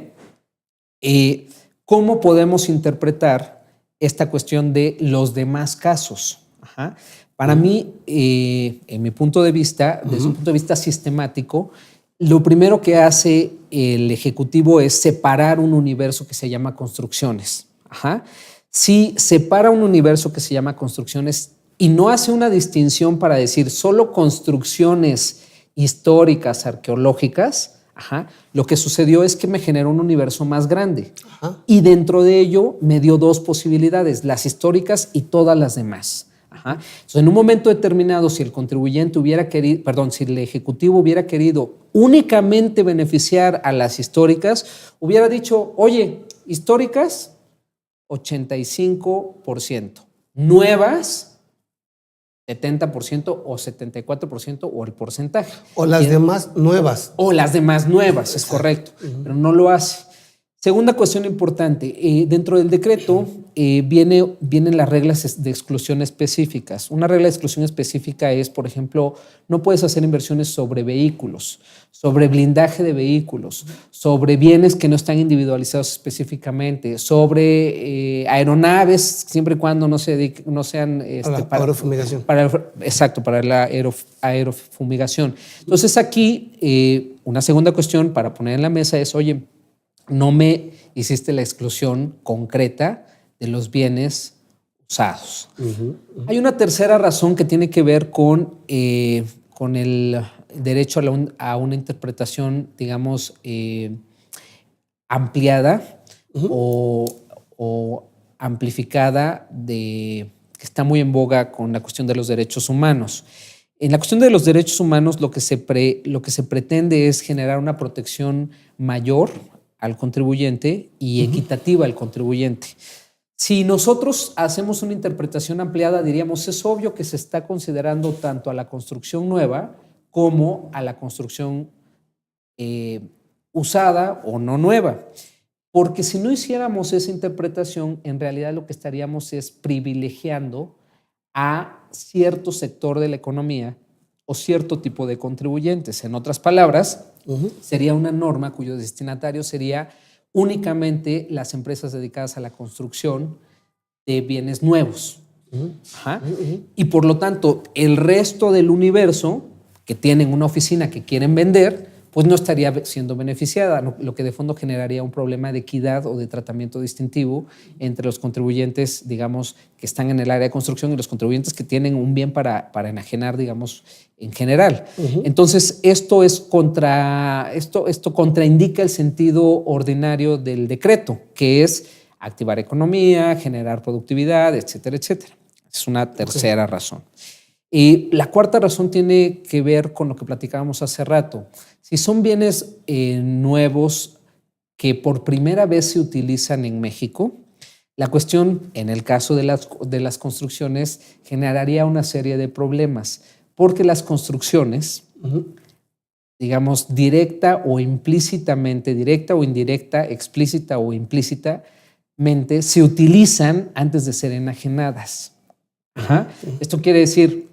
¿cómo podemos interpretar esta cuestión de los demás casos? Ajá. Para mí, en mi punto de vista, desde un punto de vista sistemático, lo primero que hace el ejecutivo es separar un universo que se llama construcciones. Ajá. Si separa un universo que se llama construcciones y no hace una distinción para decir solo construcciones históricas, arqueológicas, ajá, lo que sucedió es que me generó un universo más grande. Ajá. Y dentro de ello me dio dos posibilidades, las históricas y todas las demás. Ajá. Entonces, en un momento determinado, si el contribuyente hubiera querido, si el ejecutivo hubiera querido únicamente beneficiar a las históricas, hubiera dicho, oye, históricas, 85%, nuevas, 70% o 74% o el porcentaje. O las demás nuevas. O las demás nuevas, es correcto, pero no lo hace. Segunda cuestión importante, dentro del decreto vienen las reglas de exclusión específicas. Una regla de exclusión específica es, por ejemplo, no puedes hacer inversiones sobre vehículos, sobre blindaje de vehículos, sobre bienes que no están individualizados específicamente, sobre aeronaves, siempre y cuando no sean... para aerofumigación. Para la aerofumigación. Entonces aquí, una segunda cuestión para poner en la mesa es, oye, no me hiciste la exclusión concreta de los bienes usados. Hay una tercera razón que tiene que ver con el derecho a una interpretación, digamos, ampliada o amplificada, que está muy en boga con la cuestión de los derechos humanos. En la cuestión de los derechos humanos, lo que se pretende es generar una protección mayor al contribuyente y equitativa al contribuyente. Si nosotros hacemos una interpretación ampliada, diríamos, es obvio que se está considerando tanto a la construcción nueva como a la construcción usada o no nueva. Porque si no hiciéramos esa interpretación, en realidad lo que estaríamos es privilegiando a cierto sector de la economía o cierto tipo de contribuyentes. En otras palabras, sería una norma cuyo destinatario sería únicamente las empresas dedicadas a la construcción de bienes nuevos. Ajá. Y por lo tanto, el resto del universo que tienen una oficina que quieren vender, pues no estaría siendo beneficiada, lo que de fondo generaría un problema de equidad o de tratamiento distintivo entre los contribuyentes, digamos, que están en el área de construcción y los contribuyentes que tienen un bien para enajenar, digamos, en general. Entonces, esto contraindica el sentido ordinario del decreto, que es activar economía, generar productividad, etcétera, etcétera. Es una tercera razón. Y la cuarta razón tiene que ver con lo que platicábamos hace rato. Si son bienes nuevos que por primera vez se utilizan en México, la cuestión, en el caso de las construcciones, generaría una serie de problemas, porque las construcciones, digamos, directa o implícitamente, directa o indirecta, explícita o implícitamente, se utilizan antes de ser enajenadas. Esto quiere decir,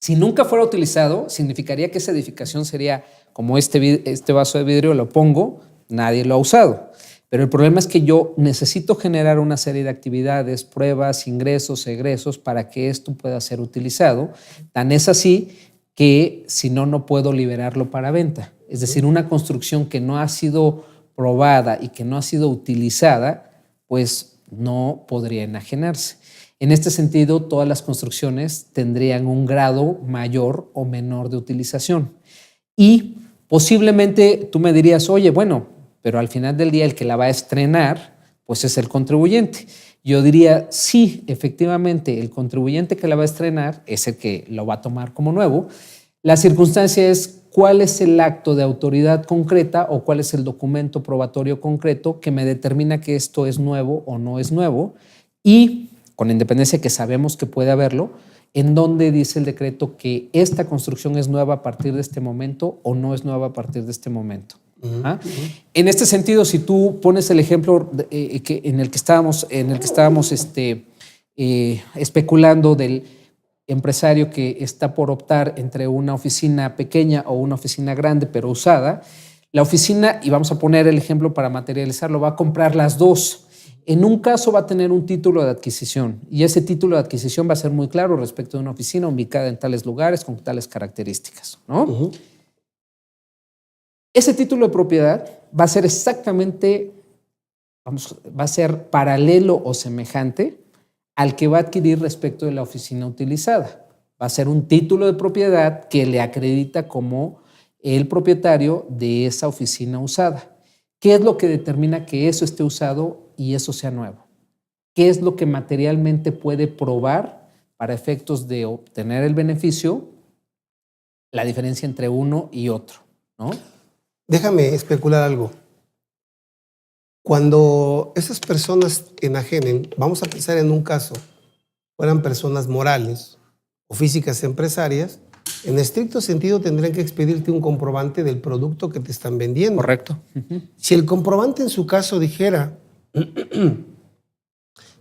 si nunca fuera utilizado, significaría que esa edificación sería como este vaso de vidrio, lo pongo, nadie lo ha usado. Pero el problema es que yo necesito generar una serie de actividades, pruebas, ingresos, egresos para que esto pueda ser utilizado. Tan es así que si no, no puedo liberarlo para venta. Es decir, una construcción que no ha sido probada y que no ha sido utilizada, pues no podría enajenarse. En este sentido, todas las construcciones tendrían un grado mayor o menor de utilización. Y posiblemente tú me dirías, oye, bueno, pero al final del día el que la va a estrenar, pues es el contribuyente. Yo diría, sí, efectivamente, el contribuyente que la va a estrenar es el que lo va a tomar como nuevo. La circunstancia es cuál es el acto de autoridad concreta o cuál es el documento probatorio concreto que me determina que esto es nuevo o no es nuevo, y con independencia que sabemos que puede haberlo, en dónde dice el decreto que esta construcción es nueva a partir de este momento o no es nueva a partir de este momento. En este sentido, si tú pones el ejemplo en el que estábamos especulando del empresario que está por optar entre una oficina pequeña o una oficina grande pero usada, la oficina, y vamos a poner el ejemplo para materializarlo, va a comprar las dos. En un caso va a tener un título de adquisición y ese título de adquisición va a ser muy claro respecto de una oficina ubicada en tales lugares con tales características, ¿no? Ese título de propiedad va a ser exactamente, va a ser paralelo o semejante al que va a adquirir respecto de la oficina utilizada. Va a ser un título de propiedad que le acredita como el propietario de esa oficina usada. ¿Qué es lo que determina que eso esté usado y eso sea nuevo? ¿Qué es lo que materialmente puede probar para efectos de obtener el beneficio la diferencia entre uno y otro, ¿no? Déjame especular algo. Cuando esas personas enajenen, vamos a pensar en un caso, fueran personas morales o físicas empresarias, en estricto sentido tendrían que expedirte un comprobante del producto que te están vendiendo. Correcto. Si el comprobante en su caso dijera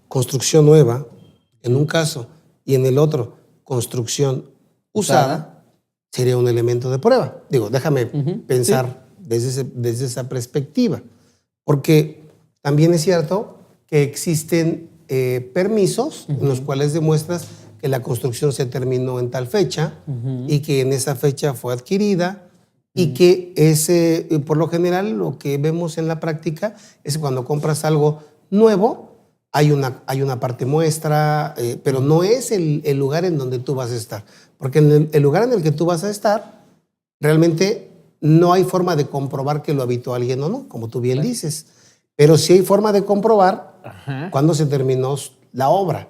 construcción nueva, en un caso, y en el otro, construcción usada, sería un elemento de prueba. Digo, déjame pensar desde esa perspectiva. Porque también es cierto que existen permisos en los cuales demuestras que la construcción se terminó en tal fecha y que en esa fecha fue adquirida y que por lo general lo que vemos en la práctica es cuando compras algo nuevo hay una parte muestra, pero no es el lugar en donde tú vas a estar. Porque en el lugar en el que tú vas a estar realmente no hay forma de comprobar que lo habitó alguien o no, como tú bien dices. Pero sí hay forma de comprobar cuándo se terminó la obra.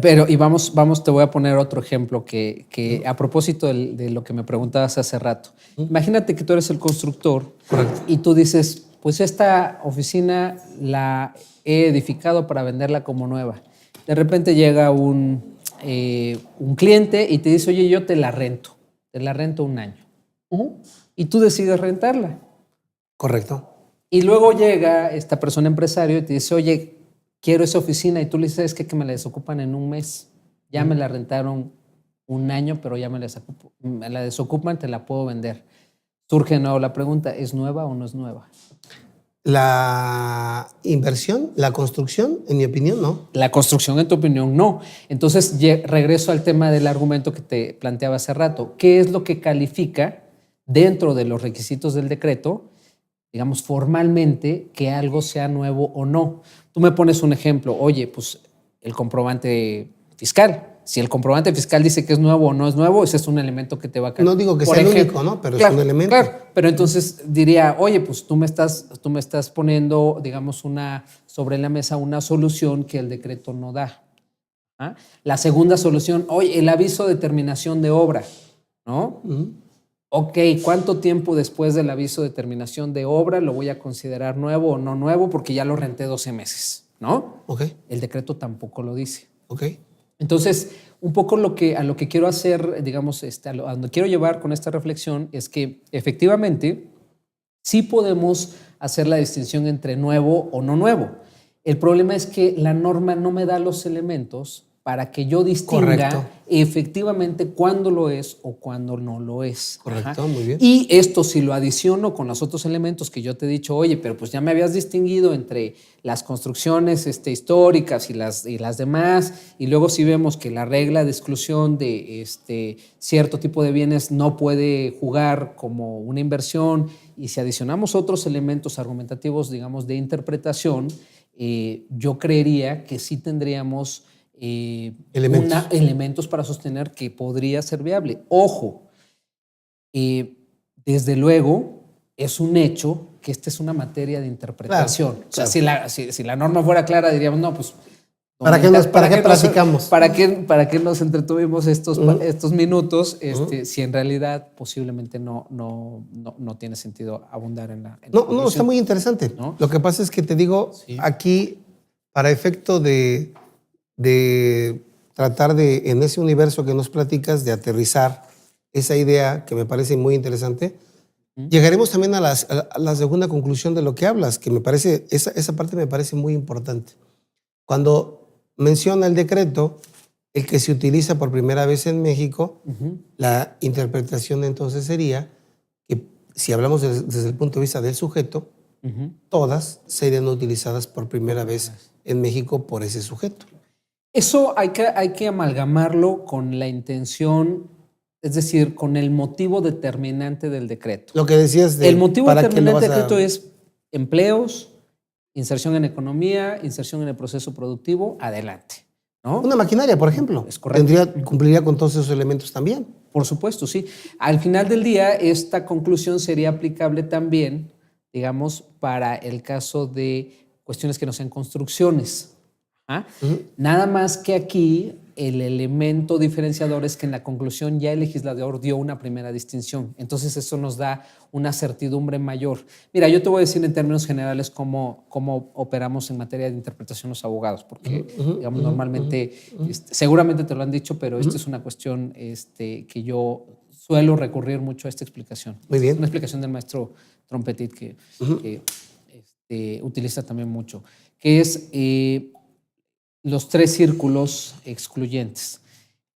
Pero, y vamos, te voy a poner otro ejemplo que a propósito de lo que me preguntabas hace rato. Imagínate que tú eres el constructor. Correcto. Y tú dices, pues esta oficina la he edificado para venderla como nueva. De repente llega un cliente y te dice, oye, yo te la rento 1 año. Y tú decides rentarla. Correcto. Y luego llega esta persona empresario y te dice, oye, quiero esa oficina, y tú le dices, es que me la desocupan en 1 mes. Ya me la rentaron 1 año, pero ya me la desocupan, te la puedo vender. Surge de nuevo la pregunta, ¿es nueva o no es nueva? La inversión, la construcción, en mi opinión, no. La construcción, en tu opinión, no. Entonces, regreso al tema del argumento que te planteaba hace rato. ¿Qué es lo que califica dentro de los requisitos del decreto, digamos formalmente, que algo sea nuevo o no. Tú me pones un ejemplo, oye, pues el comprobante fiscal. Si el comprobante fiscal dice que es nuevo o no es nuevo, ese es un elemento que te va a caer. No digo que sea el único, ¿no? Pero claro, es un elemento. Claro, pero entonces diría, oye, pues tú me estás poniendo, digamos, sobre la mesa una solución que el decreto no da. ¿Ah? La segunda solución, oye, el aviso de terminación de obra, ¿no? Ok, ¿cuánto tiempo después del aviso de terminación de obra lo voy a considerar nuevo o no nuevo? Porque ya lo renté 12 meses, ¿no? Ok. El decreto tampoco lo dice. Ok. Entonces, un poco a lo que quiero hacer, digamos, a donde quiero llevar con esta reflexión es que efectivamente sí podemos hacer la distinción entre nuevo o no nuevo. El problema es que la norma no me da los elementos para que yo distinga efectivamente cuándo lo es o cuándo no lo es. Correcto, muy bien. Y esto si lo adiciono con los otros elementos que yo te he dicho, oye, pero pues ya me habías distinguido entre las construcciones históricas y las demás, y luego si vemos que la regla de exclusión de cierto tipo de bienes no puede jugar como una inversión, y si adicionamos otros elementos argumentativos, digamos, de interpretación, yo creería que sí tendríamos elementos para sostener que podría ser viable. Ojo, desde luego es un hecho que esta es una materia de interpretación. Claro, o sea, si la norma fuera clara, diríamos, no, pues... ¿Para qué platicamos? ¿Para qué nos entretuvimos estos minutos si en realidad posiblemente no tiene sentido abundar en la No, está muy interesante. ¿No? Lo que pasa es que te digo, aquí, para efecto de tratar de, en ese universo que nos platicas, de aterrizar esa idea que me parece muy interesante, llegaremos también a la segunda conclusión de lo que hablas, que me parece, esa parte me parece muy importante. Cuando menciona el decreto, el que se utiliza por primera vez en México, la interpretación entonces sería que si hablamos desde el punto de vista del sujeto, todas serían utilizadas por primera vez en México por ese sujeto. Eso hay que amalgamarlo con la intención, es decir, con el motivo determinante del decreto. Lo que decías el motivo determinante del decreto es empleos, inserción en economía, inserción en el proceso productivo, adelante, ¿no? Una maquinaria, por ejemplo, es correcto. Cumpliría con todos esos elementos también. Por supuesto, sí. Al final del día, esta conclusión sería aplicable también, digamos, para el caso de cuestiones que no sean construcciones. Nada más que aquí el elemento diferenciador es que en la conclusión ya el legislador dio una primera distinción. Entonces eso nos da una certidumbre mayor. Mira, yo te voy a decir en términos generales cómo operamos en materia de interpretación los abogados, porque digamos, normalmente, seguramente te lo han dicho, pero esto es una cuestión que yo suelo recurrir mucho a esta explicación. Muy bien. Una explicación del maestro Trompetit que utiliza también mucho, que es... los 3 círculos excluyentes.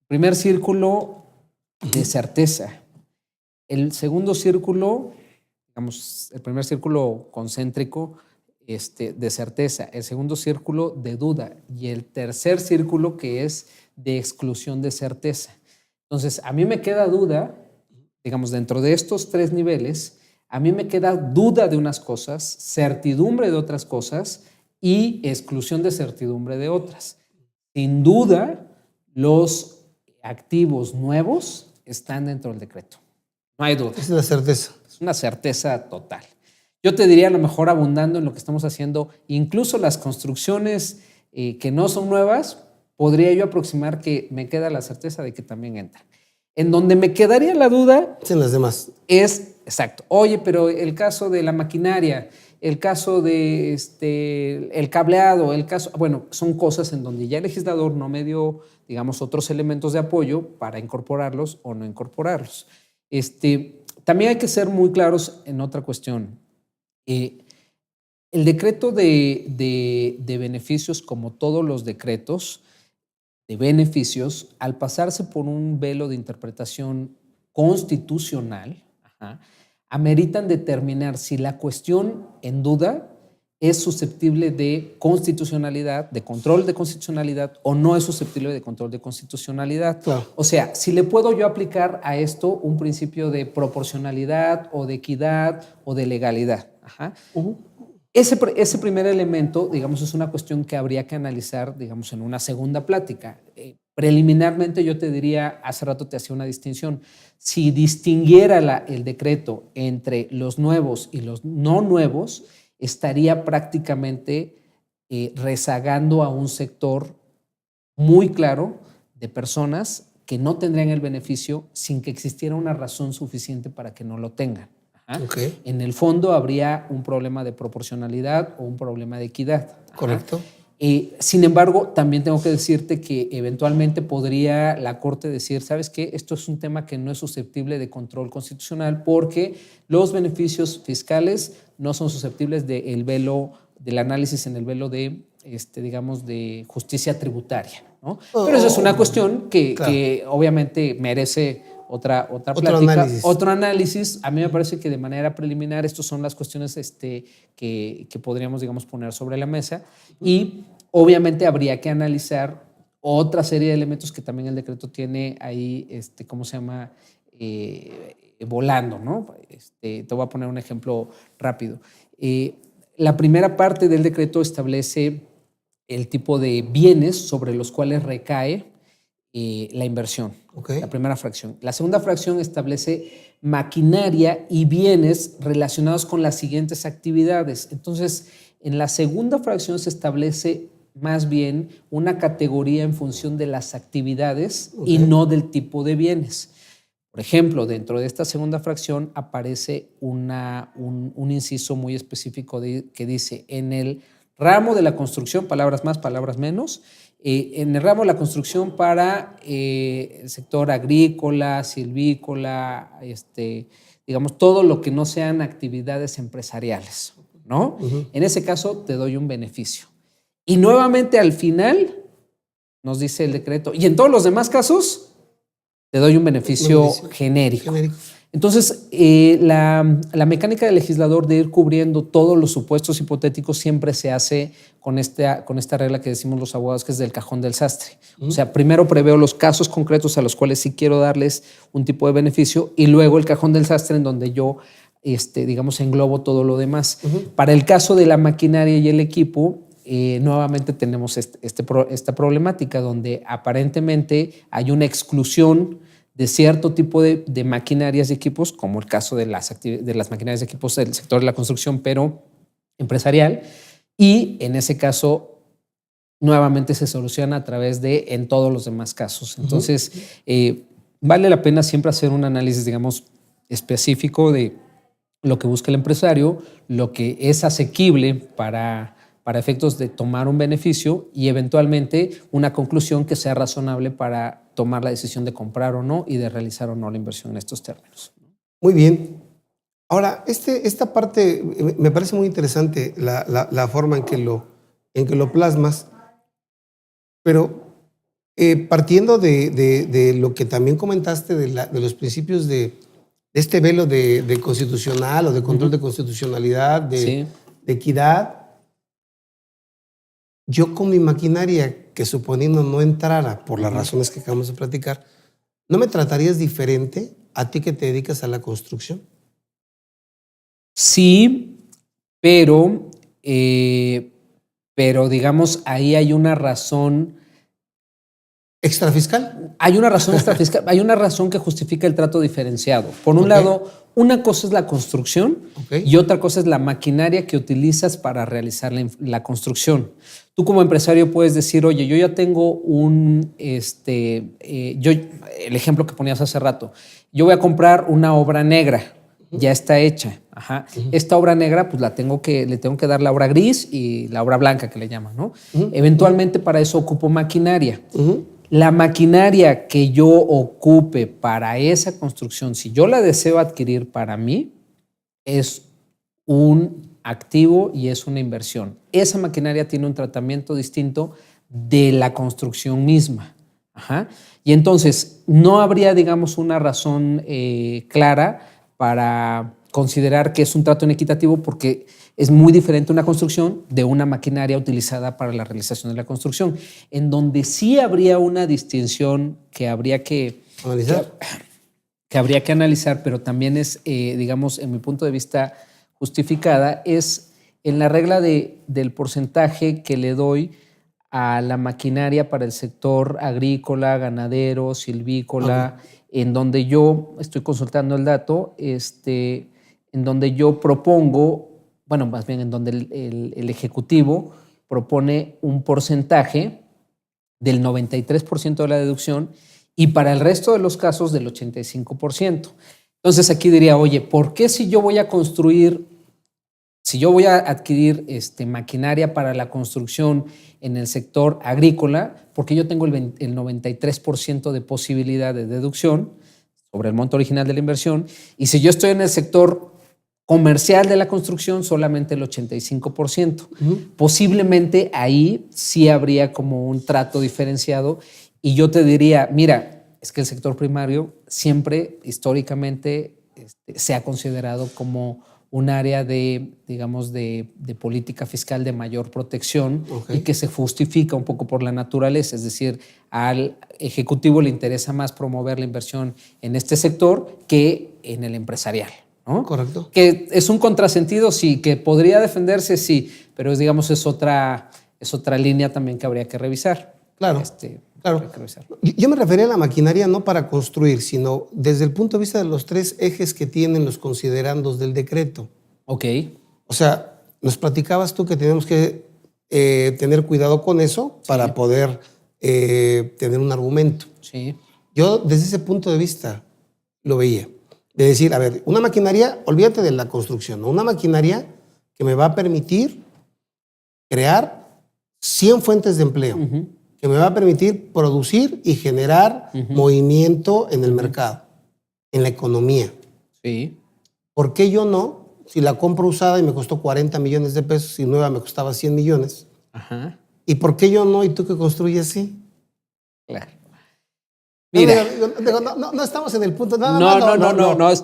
Primer círculo de certeza. El segundo círculo, digamos, el primer círculo concéntrico de certeza. El segundo círculo de duda. Y el tercer círculo que es de exclusión de certeza. Entonces, a mí me queda duda, digamos, dentro de estos 3 niveles, a mí me queda duda de unas cosas, certidumbre de otras cosas, y exclusión de certidumbre de otras. Sin duda, los activos nuevos están dentro del decreto. No hay duda. Es la certeza. Es una certeza total. Yo te diría, a lo mejor abundando en lo que estamos haciendo, incluso las construcciones que no son nuevas, podría yo aproximar que me queda la certeza de que también entran. En donde me quedaría la duda... Es en las demás. Es, exacto. Oye, pero el caso de la maquinaria... el caso de el cableado, bueno, son cosas en donde ya el legislador no me dio, digamos, otros elementos de apoyo para incorporarlos o no incorporarlos. También hay que ser muy claros en otra cuestión. El decreto de beneficios, como todos los decretos de beneficios, al pasarse por un velo de interpretación constitucional, ameritan determinar si la cuestión en duda es susceptible de constitucionalidad, de control de constitucionalidad, o no es susceptible de control de constitucionalidad. Claro. O sea, si le puedo yo aplicar a esto un principio de proporcionalidad o de equidad o de legalidad. Ajá. Ese primer elemento, digamos, es una cuestión que habría que analizar, digamos, en una segunda plática. Preliminarmente yo te diría, hace rato te hacía una distinción, si distinguiera el decreto entre los nuevos y los no nuevos, estaría prácticamente rezagando a un sector muy claro de personas que no tendrían el beneficio sin que existiera una razón suficiente para que no lo tengan. Okay. En el fondo habría un problema de proporcionalidad o un problema de equidad. Correcto. Sin embargo, también tengo que decirte que eventualmente podría la Corte decir, ¿sabes qué? Esto es un tema que no es susceptible de control constitucional porque los beneficios fiscales no son susceptibles del análisis en el velo de, digamos, de justicia tributaria, ¿no? Pero esa es una cuestión que obviamente merece otra plática, otro análisis. A mí me parece que de manera preliminar estas son las cuestiones que podríamos, digamos, poner sobre la mesa y obviamente habría que analizar otra serie de elementos que también el decreto tiene ahí, ¿cómo se llama? Volando, ¿no? Te voy a poner un ejemplo rápido. La primera parte del decreto establece el tipo de bienes sobre los cuales recae la inversión, okay. La primera fracción. La segunda fracción establece maquinaria y bienes relacionados con las siguientes actividades. Entonces, en la segunda fracción se establece más bien una categoría en función de las actividades okay. y no del tipo de bienes. Por ejemplo, dentro de esta segunda fracción aparece un inciso muy específico que dice, en el ramo de la construcción, palabras más, palabras menos, en el ramo de la construcción para el sector agrícola, silvícola, digamos, todo lo que no sean actividades empresariales, ¿no? Uh-huh. En ese caso te doy un beneficio. Y nuevamente al final nos dice el decreto, y en todos los demás casos te doy un beneficio genérico. Entonces, la mecánica del legislador de ir cubriendo todos los supuestos hipotéticos siempre se hace con esta regla que decimos los abogados, que es del cajón del sastre. O sea, primero preveo los casos concretos a los cuales sí quiero darles un tipo de beneficio y luego el cajón del sastre en donde yo, digamos, englobo todo lo demás. Para el caso de la maquinaria y el equipo, nuevamente tenemos esta problemática donde aparentemente hay una exclusión de cierto tipo de maquinarias y equipos, como el caso de las maquinarias y equipos del sector de la construcción, pero empresarial, y en ese caso nuevamente se soluciona a través de en todos los demás casos. Entonces, vale la pena siempre hacer un análisis, digamos, específico de lo que busca el empresario, lo que es asequible para efectos de tomar un beneficio y eventualmente una conclusión que sea razonable para tomar la decisión de comprar o no y de realizar o no la inversión en estos términos. Muy bien. Ahora, esta parte me parece muy interesante, la forma en que lo plasmas, pero partiendo de lo que también comentaste de los principios de este velo de constitucional o de control de constitucionalidad, de equidad, yo con mi maquinaria, que suponiendo no entrara por las razones que acabamos de platicar, ¿no me tratarías diferente a ti que te dedicas a la construcción? Sí, pero digamos, ahí hay una razón... ¿Extrafiscal? Hay una razón extrafiscal, hay una razón que justifica el trato diferenciado. Por un lado, una cosa es la construcción y otra cosa es la maquinaria que utilizas para realizar la construcción. Tú como empresario puedes decir, oye, yo ya tengo el ejemplo que ponías hace rato, yo voy a comprar una obra negra, ya está hecha. Ajá. Esta obra negra, pues le tengo que dar la obra gris y la obra blanca que le llaman, ¿no? Eventualmente para eso ocupo maquinaria. La maquinaria que yo ocupe para esa construcción, si yo la deseo adquirir para mí, es un activo y es una inversión. Esa maquinaria tiene un tratamiento distinto de la construcción misma. Ajá. Y entonces no habría, digamos, una razón clara para considerar que es un trato inequitativo porque es muy diferente una construcción de una maquinaria utilizada para la realización de la construcción, en donde sí habría una distinción que habría que analizar, pero también es, digamos, en mi punto de vista justificada, es en la regla del porcentaje que le doy a la maquinaria para el sector agrícola, ganadero, silvícola, en donde yo estoy consultando el dato, en donde yo propongo, bueno, más bien en donde el Ejecutivo propone un porcentaje del 93% de la deducción y para el resto de los casos del 85%. Entonces aquí diría, oye, ¿por qué si yo voy a adquirir maquinaria para la construcción en el sector agrícola, porque yo tengo el 93% de posibilidad de deducción sobre el monto original de la inversión, y si yo estoy en el sector comercial de la construcción, solamente el 85%? Posiblemente ahí sí habría como un trato diferenciado y yo te diría, mira, es que el sector primario siempre históricamente se ha considerado como un área de, digamos, de política fiscal de mayor protección y que se justifica un poco por la naturaleza. Es decir, al Ejecutivo le interesa más promover la inversión en este sector que en el empresarial, ¿no? Correcto. Que es un contrasentido, sí, que podría defenderse, sí, pero digamos es otra línea también que habría que revisar. Claro. Claro. Yo me refería a la maquinaria no para construir, sino desde el punto de vista de los 3 ejes que tienen los considerandos del decreto. Ok. O sea, nos platicabas tú que tenemos que tener cuidado con eso para poder tener un argumento. Sí. Yo desde ese punto de vista lo veía. De decir, a ver, una maquinaria, olvídate de la construcción, ¿no? Una maquinaria que me va a permitir crear 100 fuentes de empleo. Que me va a permitir producir y generar movimiento en el mercado, en la economía. Sí. ¿Por qué yo no? Si la compro usada y me costó 40 millones de pesos y nueva me costaba 100 millones. Ajá. ¿Y por qué yo no y tú que construyes sí? Claro. Mira. No estamos en el punto. No,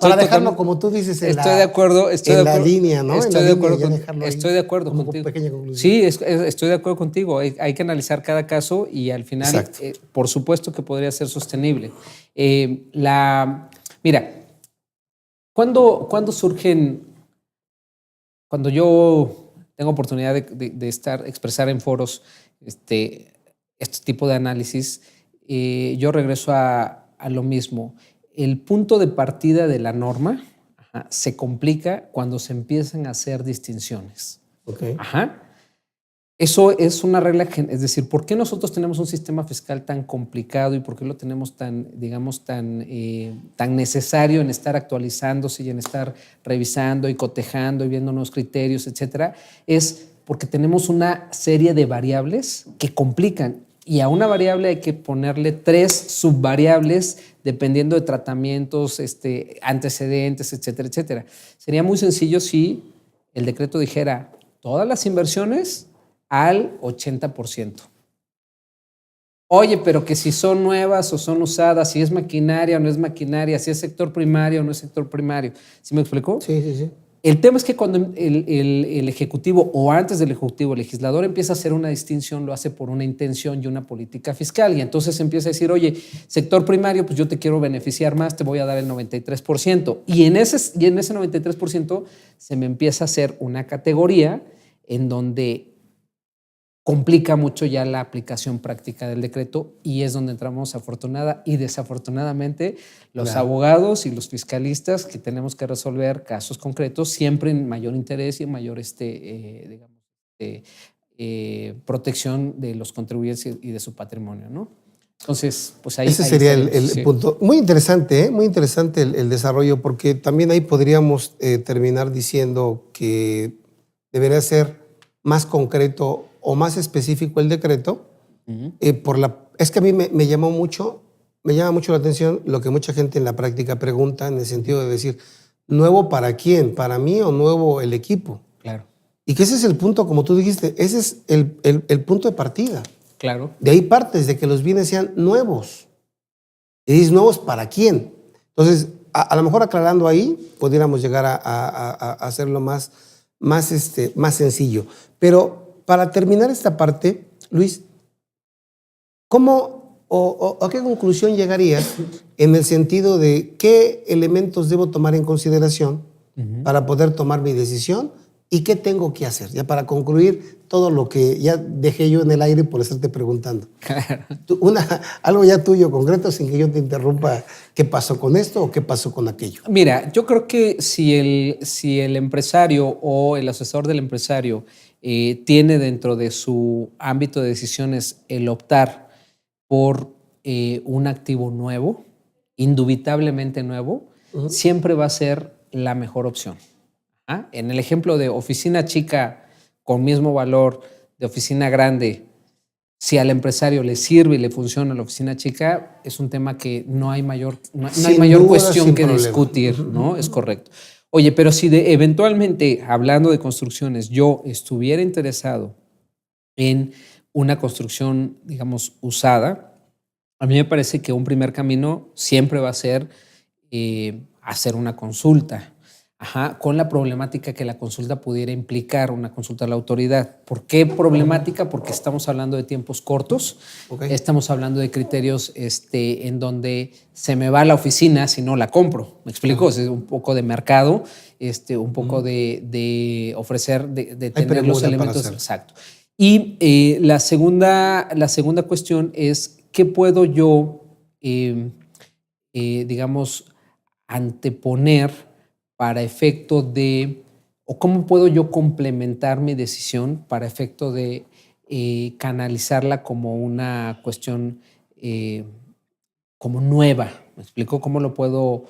para dejarlo como tú dices en la línea, ¿no? Estoy de acuerdo contigo. Sí, estoy de acuerdo contigo. Hay que analizar cada caso y al final, por supuesto que podría ser sostenible. Mira, cuando yo tengo oportunidad de expresar en foros este tipo de análisis, yo regreso a lo mismo. El punto de partida de la norma se complica cuando se empiezan a hacer distinciones. Eso es una regla, es decir, ¿por qué nosotros tenemos un sistema fiscal tan complicado y por qué lo tenemos tan necesario en estar actualizándose y en estar revisando y cotejando y viendo nuevos criterios, etcétera? Es porque tenemos una serie de variables que complican. Y a una variable hay que ponerle 3 subvariables dependiendo de tratamientos, antecedentes, etcétera, etcétera. Sería muy sencillo si el decreto dijera todas las inversiones al 80%. Oye, pero que si son nuevas o son usadas, si es maquinaria o no es maquinaria, si es sector primario o no es sector primario. ¿Sí me explicó? Sí. El tema es que cuando el Ejecutivo o antes del Ejecutivo, el legislador empieza a hacer una distinción, lo hace por una intención y una política fiscal y entonces empieza a decir, oye, sector primario, pues yo te quiero beneficiar más, te voy a dar el 93%. Y en ese 93% se me empieza a hacer una categoría en donde complica mucho ya la aplicación práctica del decreto y es donde entramos afortunada y desafortunadamente los abogados y los fiscalistas que tenemos que resolver casos concretos siempre en mayor interés y en mayor protección de los contribuyentes y de su patrimonio, ¿no? Entonces, pues ahí... Ese sería el punto. Muy interesante, muy interesante el desarrollo porque también ahí podríamos terminar diciendo que debería ser más concreto o más específico el decreto, es que a mí me llama mucho la atención lo que mucha gente en la práctica pregunta en el sentido de decir, ¿nuevo para quién? ¿Para mí o nuevo el equipo? Claro. Y que ese es el punto, como tú dijiste, ese es el punto de partida. Claro. De ahí partes de que los bienes sean nuevos. Y dices, ¿nuevos para quién? Entonces, a lo mejor aclarando ahí, pudiéramos llegar a hacerlo más sencillo. Pero para terminar esta parte, Luis, ¿cómo o a qué conclusión llegarías en el sentido de qué elementos debo tomar en consideración para poder tomar mi decisión y qué tengo que hacer? Ya para concluir todo lo que ya dejé yo en el aire por estarte preguntando. Algo ya tuyo concreto sin que yo te interrumpa. ¿Qué pasó con esto o qué pasó con aquello? Mira, yo creo que si el empresario o el asesor del empresario tiene dentro de su ámbito de decisiones el optar por un activo nuevo, indubitablemente nuevo, siempre va a ser la mejor opción. ¿Ah? En el ejemplo de oficina chica con mismo valor de oficina grande, si al empresario le sirve y le funciona la oficina chica, es un tema que no hay mayor cuestión que discutir, ¿no? Es correcto. Oye, pero si eventualmente, hablando de construcciones, yo estuviera interesado en una construcción, digamos, usada, a mí me parece que un primer camino siempre va a ser hacer una consulta, con la problemática que la consulta pudiera implicar, una consulta a la autoridad. ¿Por qué problemática? Porque estamos hablando de tiempos cortos, estamos hablando de criterios en donde se me va la oficina si no la compro. ¿Me explico? Es un poco de mercado, un poco de ofrecer, de tener los elementos. Exacto. Y la segunda cuestión es qué puedo yo, digamos, anteponer para efecto de, o cómo puedo yo complementar mi decisión para efecto de canalizarla como una cuestión como nueva. ¿Me explico? ¿Cómo lo puedo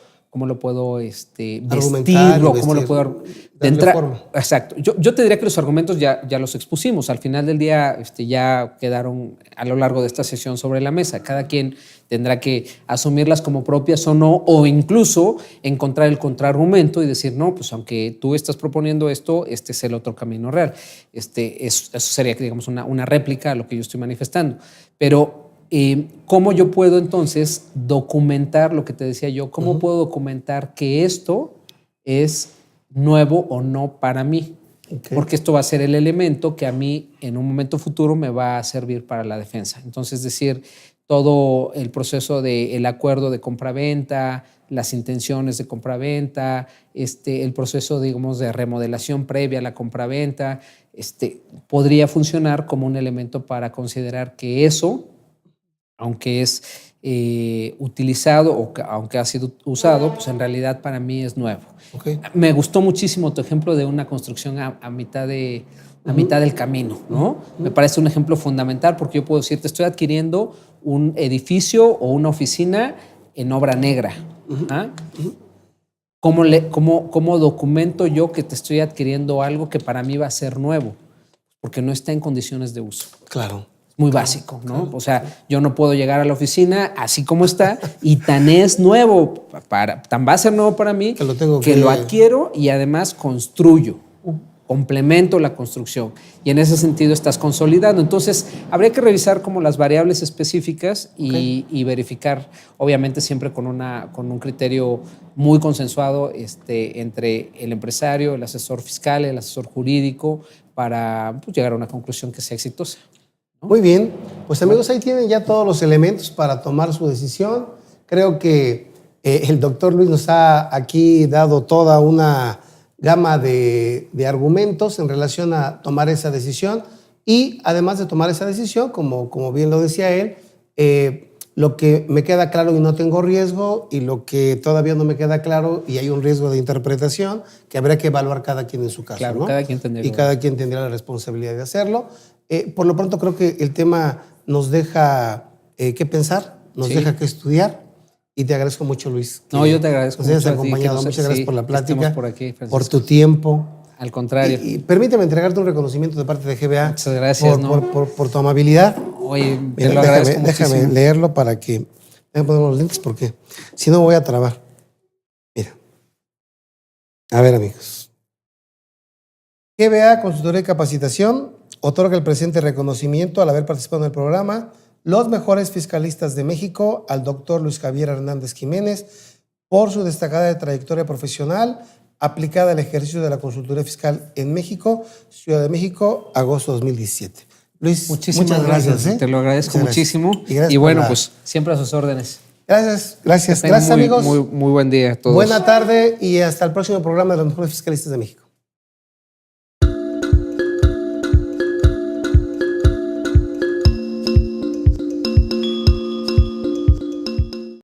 vestirlo? ¿Cómo lo puedo forma? Exacto. Yo te diría que los argumentos ya los expusimos. Al final del día ya quedaron a lo largo de esta sesión sobre la mesa. Cada quien tendrá que asumirlas como propias o no, o incluso encontrar el contraargumento y decir, no, pues aunque tú estás proponiendo esto, este es el otro camino real. Eso sería, digamos, una réplica a lo que yo estoy manifestando. Pero ¿cómo yo puedo entonces documentar lo que te decía yo? ¿Cómo puedo documentar que esto es nuevo o no para mí? Porque esto va a ser el elemento que a mí en un momento futuro me va a servir para la defensa. Entonces, decir, todo el proceso del acuerdo de compraventa, las intenciones de compraventa, el proceso, digamos, de remodelación previa a la compraventa, podría funcionar como un elemento para considerar que eso, aunque es utilizado o aunque ha sido usado, pues en realidad para mí es nuevo. Me gustó muchísimo tu ejemplo de una construcción a mitad del camino, ¿no? Me parece un ejemplo fundamental porque yo puedo decir, te estoy adquiriendo un edificio o una oficina en obra negra. ¿Cómo documento yo que te estoy adquiriendo algo que para mí va a ser nuevo? Porque no está en condiciones de uso. Claro. Muy básico, ¿no? Claro. O sea, yo no puedo llegar a la oficina así como está y tan es nuevo, tan va a ser nuevo para mí que lo adquiero y además construyo, complemento la construcción y en ese sentido estás consolidando. Entonces, habría que revisar como las variables específicas y verificar, obviamente siempre con un criterio muy consensuado entre el empresario, el asesor fiscal, el asesor jurídico, para llegar a una conclusión que sea exitosa. Muy bien, pues amigos, ahí tienen ya todos los elementos para tomar su decisión. Creo que el doctor Luis nos ha aquí dado toda una gama de argumentos en relación a tomar esa decisión y además de tomar esa decisión, como bien lo decía él, lo que me queda claro y no tengo riesgo y lo que todavía no me queda claro y hay un riesgo de interpretación que habría que evaluar cada quien en su caso. Claro, ¿no? cada quien tendría. Y cada quien tendría la responsabilidad de hacerlo. Por lo pronto creo que el tema nos deja que pensar, nos deja que estudiar y te agradezco mucho, Luis. No, yo te agradezco mucho. Nos hayas acompañado. Muchas gracias por la plática, por aquí, por tu tiempo. Al contrario. Y permíteme entregarte un reconocimiento de parte de GBA. Muchas gracias. Por tu amabilidad. Oye, te lo agradezco muchísimo. Déjame leerlo para que... Déjame poner los lentes porque si no me voy a trabar. Mira. A ver, amigos. GBA Consultoría y Capacitación otorga el presente reconocimiento al haber participado en el programa Los Mejores Fiscalistas de México al doctor Luis Javier Hernández Jiménez por su destacada trayectoria profesional aplicada al ejercicio de la consultoría fiscal en México, Ciudad de México, agosto 2017. Luis, Muchísimas gracias. Te lo agradezco muchísimo. Y bueno, pues siempre a sus órdenes. Gracias amigos. Muy buen día a todos. Buena tarde y hasta el próximo programa de los mejores fiscalistas de México.